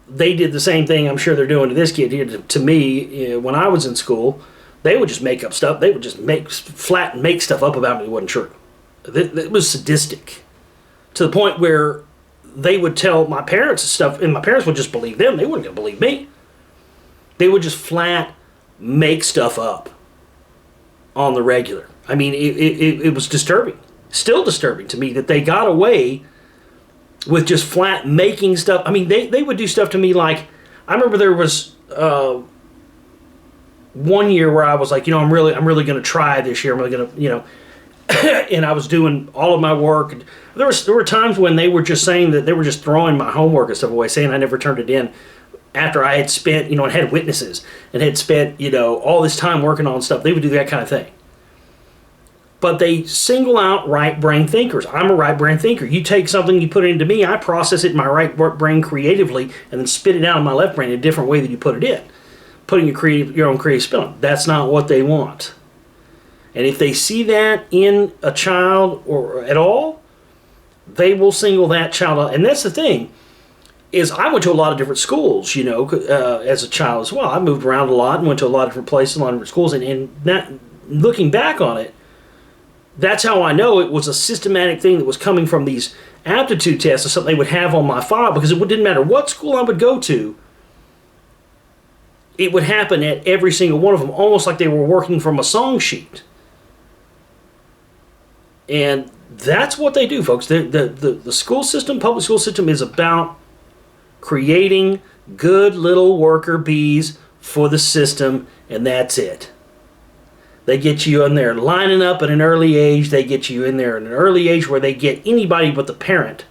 they did the same thing I'm sure they're doing to this kid here, to me, when I was in school. They would just make up stuff. They would just make stuff up about me that wasn't true. It was sadistic. To the point where they would tell my parents stuff, and my parents would just believe them. They weren't going to believe me. They would just flat make stuff up on the regular. I mean, it was disturbing. Still disturbing to me that they got away with just flat making stuff. I mean, they would do stuff to me like, I remember there was one year where I was like, I'm really going to try this year. I'm really going to, and I was doing all of my work. And there were times when they were just saying that they were just throwing my homework and stuff away, saying I never turned it in after I had spent, and had witnesses and had spent, all this time working on stuff. They would do that kind of thing. But they single out right brain thinkers. I'm a right brain thinker. You take something, you put it into me, I process it in my right brain creatively, and then spit it out in my left brain in a different way than you put it in. Putting your own creative spin on it. That's not what they want. And if they see that in a child or at all, they will single that child out. And that's the thing, is I went to a lot of different schools, as a child as well. I moved around a lot and went to a lot of different places, a lot of different schools. And that, looking back on it, that's how I know it was a systematic thing that was coming from these aptitude tests or something they would have on my file, because it didn't matter what school I would go to. It would happen at every single one of them, almost like they were working from a song sheet. And that's what they do, folks. The school system, public school system, is about creating good little worker bees for the system, and that's it. They get you in there lining up at an early age. They get you in there at an early age where they get anybody but the parent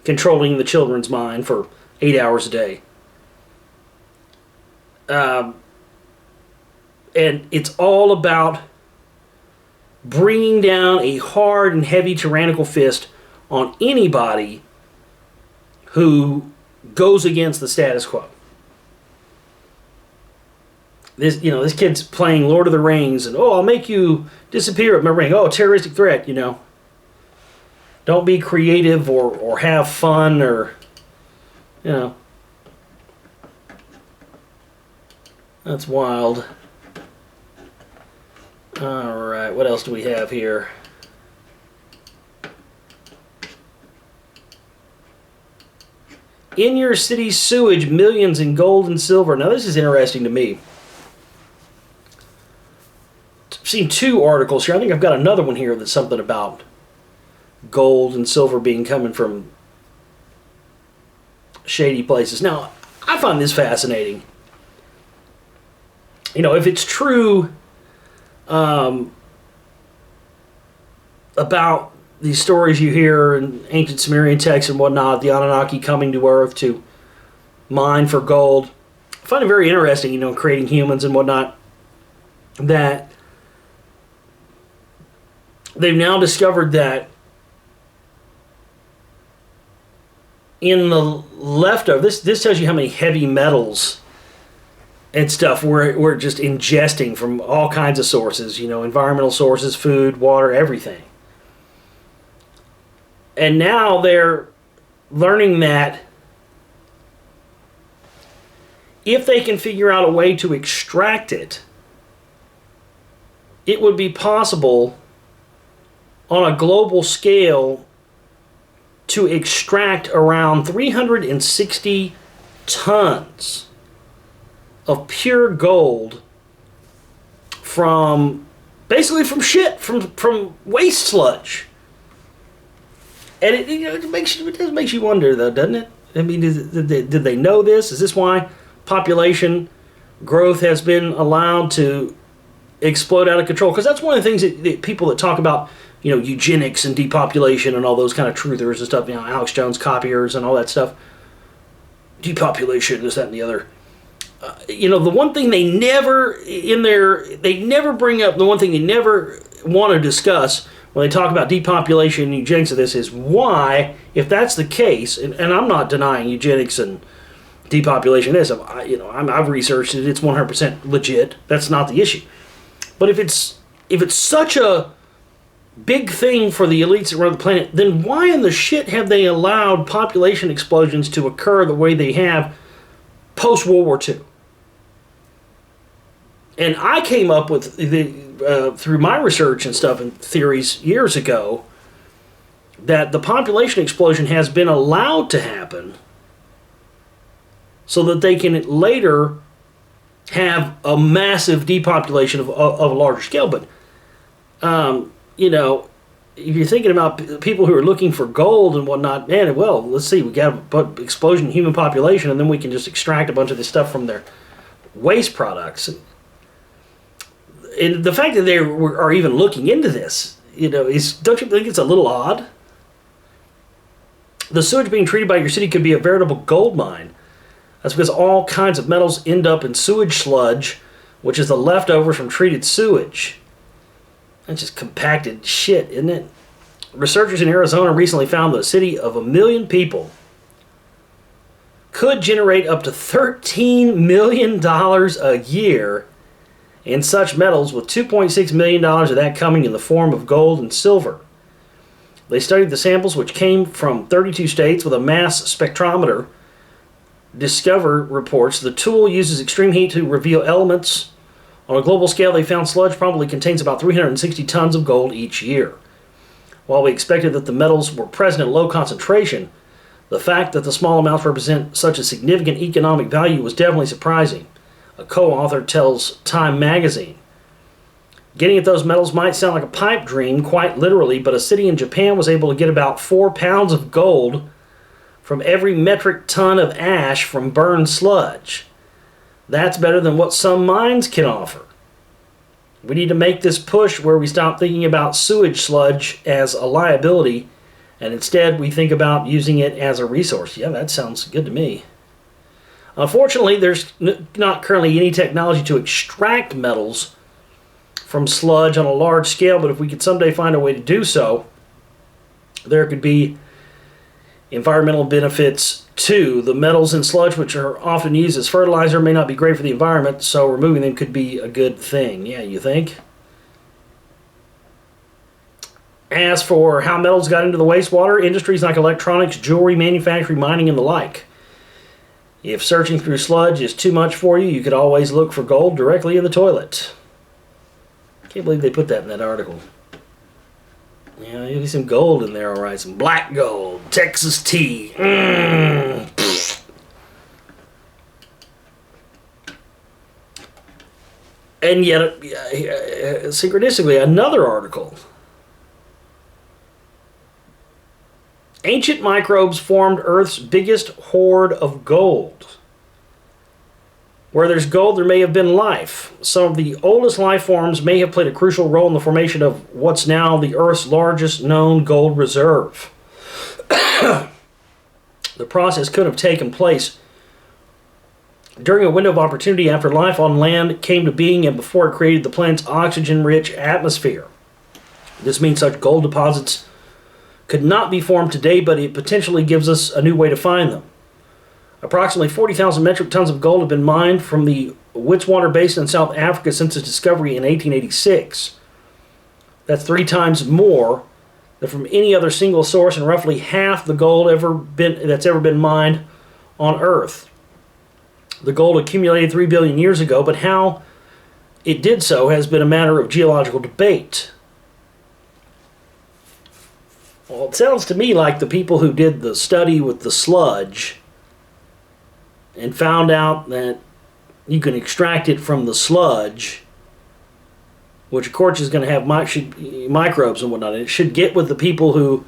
controlling the children's mind for 8 hours a day. And it's all about bringing down a hard and heavy tyrannical fist on anybody who goes against the status quo. This kid's playing Lord of the Rings, and I'll make you disappear at my ring. Terroristic threat, Don't be creative or have fun or, That's wild. Alright, what else do we have here? in your city's sewage, millions in gold and silver. Now, this is interesting to me. I've seen 2 articles here. I think I've got another one here that's something about gold and silver being coming from shady places. Now, I find this fascinating. You know, if it's true about these stories you hear in ancient Sumerian texts and whatnot, the Anunnaki coming to Earth to mine for gold, I find it very interesting, you know, creating humans and whatnot, that they've now discovered that in the leftover, this tells you how many heavy metals and stuff we're just ingesting from all kinds of sources, you know, environmental sources, food, water, everything. And now they're learning that if they can figure out a way to extract it, it would be possible on a global scale to extract around 360 tons of pure gold from basically from shit, from waste sludge. And it does makes you wonder, though, doesn't it? I mean, did they know this? Is this why population growth has been allowed to explode out of control? Because that's one of the things that people that talk about, you know, eugenics and depopulation and all those kind of truthers and stuff, you know, Alex Jones copiers and all that stuff. Depopulation, this, that, and the other. You know, the one thing they never bring up, the one thing they never want to discuss when they talk about depopulation and eugenics of this is why, if that's the case, and I'm not denying eugenics and depopulation is, I've researched it, it's 100% legit, that's not the issue. But if it's such a big thing for the elites around the planet, then why in the shit have they allowed population explosions to occur the way they have post-World War II? And I came up with, through my research and stuff and theories years ago, that the population explosion has been allowed to happen so that they can later have a massive depopulation of a larger scale. But, you know, if you're thinking about people who are looking for gold and whatnot, man, well, let's see, we got an explosion in human population, and then we can just extract a bunch of this stuff from their waste products. And the fact that they are even looking into this, you know, don't you think it's a little odd? The sewage being treated by your city could be a veritable gold mine. That's because all kinds of metals end up in sewage sludge, which is the leftovers from treated sewage. That's just compacted shit, isn't it? Researchers in Arizona recently found that a city of 1 million people could generate up to $13 million a year in such metals, with $2.6 million of that coming in the form of gold and silver. They studied the samples, which came from 32 states, with a mass spectrometer. Discover reports the tool uses extreme heat to reveal elements. On a global scale, they found sludge probably contains about 360 tons of gold each year. While we expected that the metals were present at low concentration, the fact that the small amounts represent such a significant economic value was definitely surprising, a co-author tells Time magazine. Getting at those metals might sound like a pipe dream, quite literally, but a city in Japan was able to get about 4 pounds of gold from every metric ton of ash from burned sludge. That's better than what some mines can offer. We need to make this push where we stop thinking about sewage sludge as a liability, and instead we think about using it as a resource. Yeah, that sounds good to me. Unfortunately, there's not currently any technology to extract metals from sludge on a large scale, but if we could someday find a way to do so, there could be environmental benefits too. The metals in sludge, which are often used as fertilizer, may not be great for the environment, so removing them could be a good thing. Yeah, you think? As for how metals got into the wastewater, industries like electronics, jewelry, manufacturing, mining, and the like. If searching through sludge is too much for you, you could always look for gold directly in the toilet. I can't believe they put that in that article. Yeah, there'll be some gold in there, all right. Some black gold, Texas tea. And yet, synchronistically, another article. Ancient microbes formed Earth's biggest hoard of gold. Where there's gold, there may have been life. Some of the oldest life forms may have played a crucial role in the formation of what's now the Earth's largest known gold reserve. The process could have taken place during a window of opportunity after life on land came to being and before it created the planet's oxygen-rich atmosphere. This means such gold deposits could not be formed today, but it potentially gives us a new way to find them. Approximately 40,000 metric tons of gold have been mined from the Witwatersrand Basin in South Africa since its discovery in 1886. That's 3 times more than from any other single source, and roughly half the gold that's ever been mined on Earth. The gold accumulated 3 billion years ago, but how it did so has been a matter of geological debate. Well, it sounds to me like the people who did the study with the sludge and found out that you can extract it from the sludge, which of course is going to have microbes and whatnot. And it should get with the people who,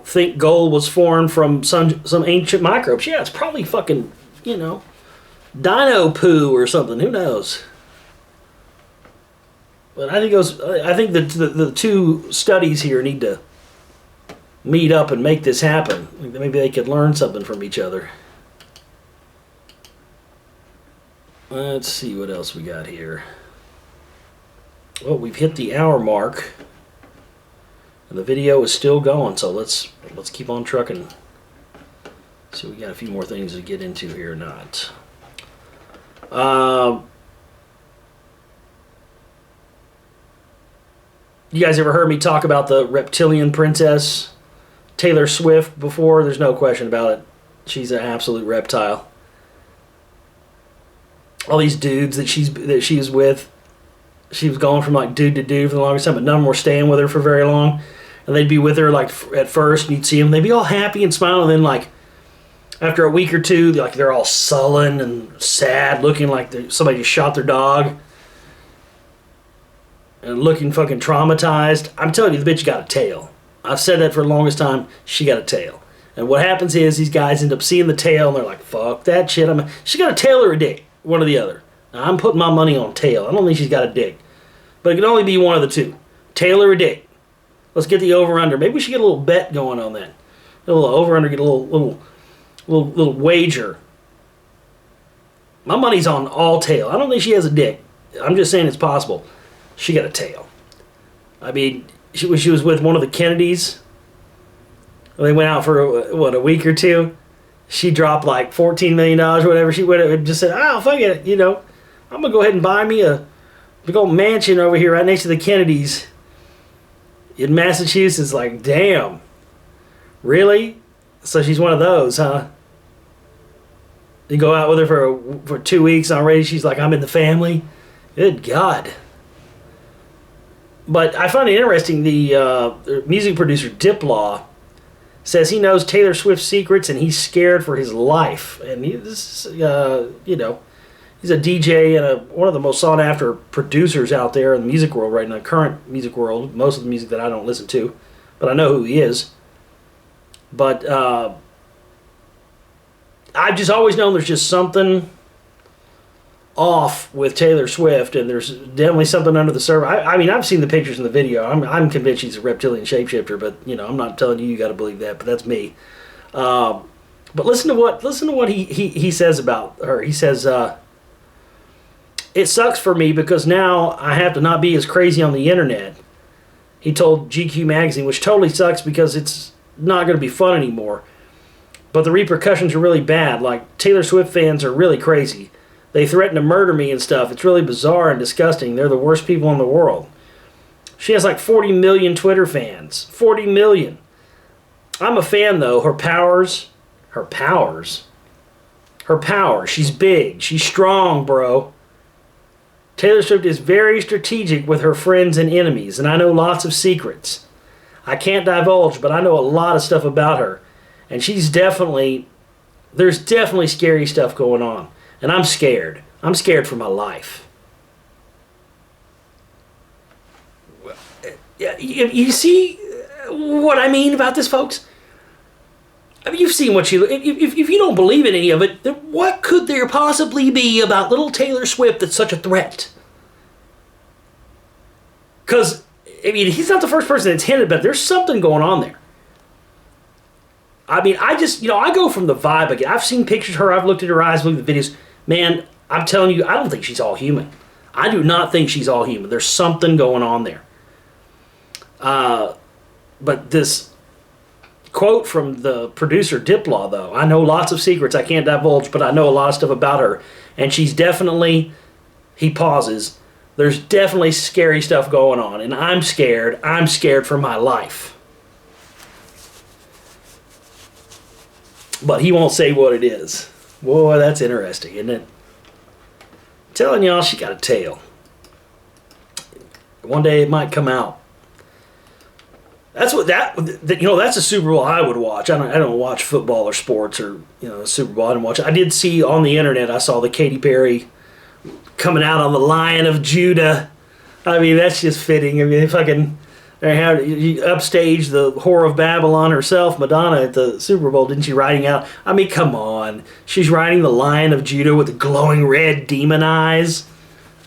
think gold was formed from some ancient microbes. Yeah, it's probably fucking, dino poo or something. Who knows? But I think the two studies here need to meet up and make this happen. Maybe they could learn something from each other. Let's see what else we got here. Well, we've hit the hour mark, and the video is still going. So let's keep on trucking. See, we got a few more things to get into here or not. You guys ever heard me talk about the reptilian princess, Taylor Swift, before? There's no question about it. She's an absolute reptile. All these dudes that she was with, she was going from like dude to dude for the longest time, but none of them were staying with her for very long. And they'd be with her like at first, and you'd see them, they'd be all happy and smiling, and then like after a week or two, they're all sullen and sad, looking like somebody just shot their dog, and looking fucking traumatized. I'm telling you, the bitch got a tail. I've said that for the longest time. She got a tail. And what happens is these guys end up seeing the tail, and they're like, fuck that shit. She got a tail or a dick. One or the other. Now, I'm putting my money on tail. I don't think she's got a dick. But it can only be one of the two. Tail or a dick. Let's get the over-under. Maybe we should get a little bet going on that. A little over-under, get a little wager. My money's on all tail. I don't think she has a dick. I'm just saying it's possible. She got a tail. I mean, she was with one of the Kennedys. They went out for, a week or two. She dropped like $14 million or whatever. She went and just said, fuck it, I'm going to go ahead and buy me a big old mansion over here right next to the Kennedys in Massachusetts. Like, damn. Really? So she's one of those, huh? You go out with her for 2 weeks already. She's like, I'm in the family. Good God. But I find it interesting, the music producer Diplo says he knows Taylor Swift's secrets and he's scared for his life. And he's a DJ and one of the most sought after producers out there in the music world right now, current music world. Most of the music that I don't listen to, but I know who he is. But I've just always known there's just something off with Taylor Swift, and there's definitely something under the surface. I mean, I've seen the pictures in the video. I'm convinced she's a reptilian shapeshifter, but I'm not telling you got to believe that. But that's me. But listen to what he says about her. He says, "It sucks for me because now I have to not be as crazy on the internet." He told GQ magazine, which totally sucks because it's not going to be fun anymore. But the repercussions are really bad. Like, Taylor Swift fans are really crazy. They threaten to murder me and stuff. It's really bizarre and disgusting. They're the worst people in the world. She has like 40 million Twitter fans. 40 million. I'm a fan, though. Her powers. She's big. She's strong, bro. Taylor Swift is very strategic with her friends and enemies, and I know lots of secrets. I can't divulge, but I know a lot of stuff about her. And there's definitely scary stuff going on. And I'm scared. I'm scared for my life. You see what I mean about this, folks? I mean, you've seen what you... If you don't believe in any of it, then what could there possibly be about little Taylor Swift that's such a threat? Because, I mean, he's not the first person that's hinted, but there's something going on there. I mean, I just... I go from the vibe again. I've seen pictures of her. I've looked at her eyes, looked at the videos. Man, I'm telling you, I don't think she's all human. I do not think she's all human. There's something going on there. But this quote from the producer Diplo, though, I know lots of secrets I can't divulge, but I know a lot of stuff about her. And she's definitely, he pauses, there's definitely scary stuff going on. And I'm scared. I'm scared for my life. But he won't say what it is. Boy, that's interesting, isn't it? I'm telling y'all, she got a tail. One day it might come out. That's what that's a Super Bowl I would watch. I don't watch football or sports or Super Bowl. I don't watch it. I did see on the internet. I saw the Katy Perry coming out on the Lion of Judah. I mean, that's just fitting. I mean, if I can upstage the whore of Babylon herself, Madonna, at the Super Bowl, didn't she riding out? I mean, come on, she's riding the Lion of Judah with the glowing red demon eyes.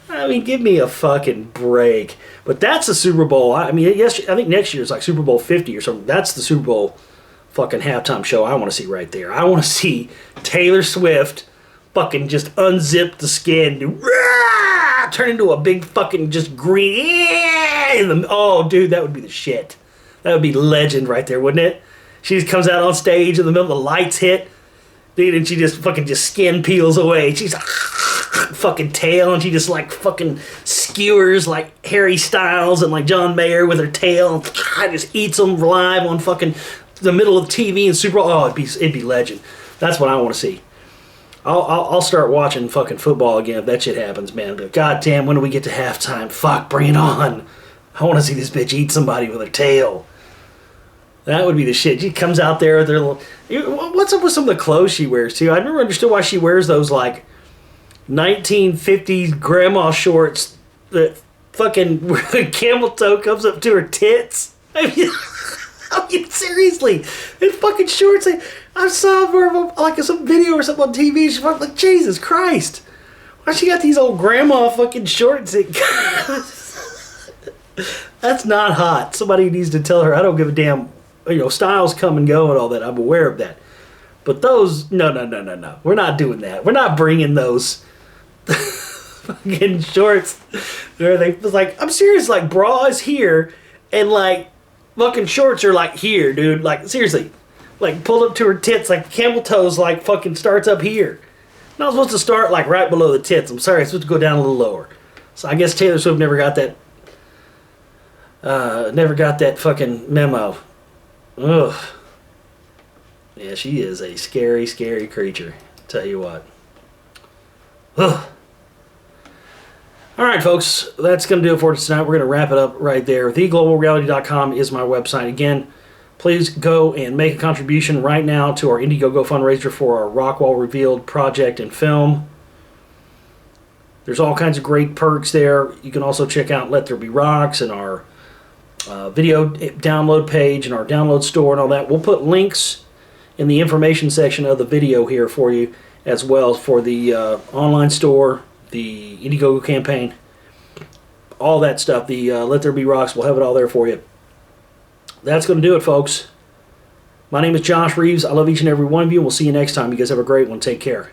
I mean, give me a fucking break. But that's the Super Bowl. I mean, yes, I think next year is like Super Bowl 50 or something. That's the Super Bowl fucking halftime show I want to see right there. I want to see Taylor Swift fucking just unzip the skin, turn into a big fucking just green. Oh, dude, that would be the shit. That would be legend right there, wouldn't it? She just comes out on stage in the middle of the lights hit, dude, and she just fucking skin peels away. She's fucking tail, and she just like fucking skewers like Harry Styles and like John Mayer with her tail, and just eats them live on fucking the middle of TV and Super Bowl. Oh, it'd be legend. That's what I want to see. I'll start watching fucking football again if that shit happens, man. But goddamn, when do we get to halftime? Fuck, bring it on. I want to see this bitch eat somebody with her tail. That would be the shit. She comes out there with her little... What's up with some of the clothes she wears, too? I never understood why she wears those, like, 1950s grandma shorts that fucking the camel toe comes up to her tits. I mean seriously, in fucking shorts. I saw more of like some video or something on TV. She's like, Jesus Christ, why she got these old grandma fucking shorts? That's not hot. Somebody needs to tell her. I don't give a damn. Styles come and go and all that. I'm aware of that. But those, no. We're not doing that. We're not bringing those fucking shorts. It's like, I'm serious. Like, bra is here, and like fucking shorts are like here, dude. Like, seriously, like pulled up to her tits. Like camel toes, like fucking starts up here. Not supposed to start like right below the tits. I'm sorry, it's supposed to go down a little lower. So I guess Taylor Swift never got that. Never got that fucking memo. Ugh. Yeah, she is a scary, scary creature. Tell you what. Ugh. Alright, folks. That's going to do it for us tonight. We're going to wrap it up right there. TheGlobalReality.com is my website. Again, please go and make a contribution right now to our Indiegogo fundraiser for our Rockwall Revealed project and film. There's all kinds of great perks there. You can also check out Let There Be Rocks and our video download page and our download store and all that. We'll put links in the information section of the video here for you as well for the online store, the Indiegogo campaign, all that stuff. The Let There Be Rocks, we'll have it all there for you. That's going to do it, folks. My name is Josh Reeves. I love each and every one of you. We'll see you next time. You guys have a great one. Take care.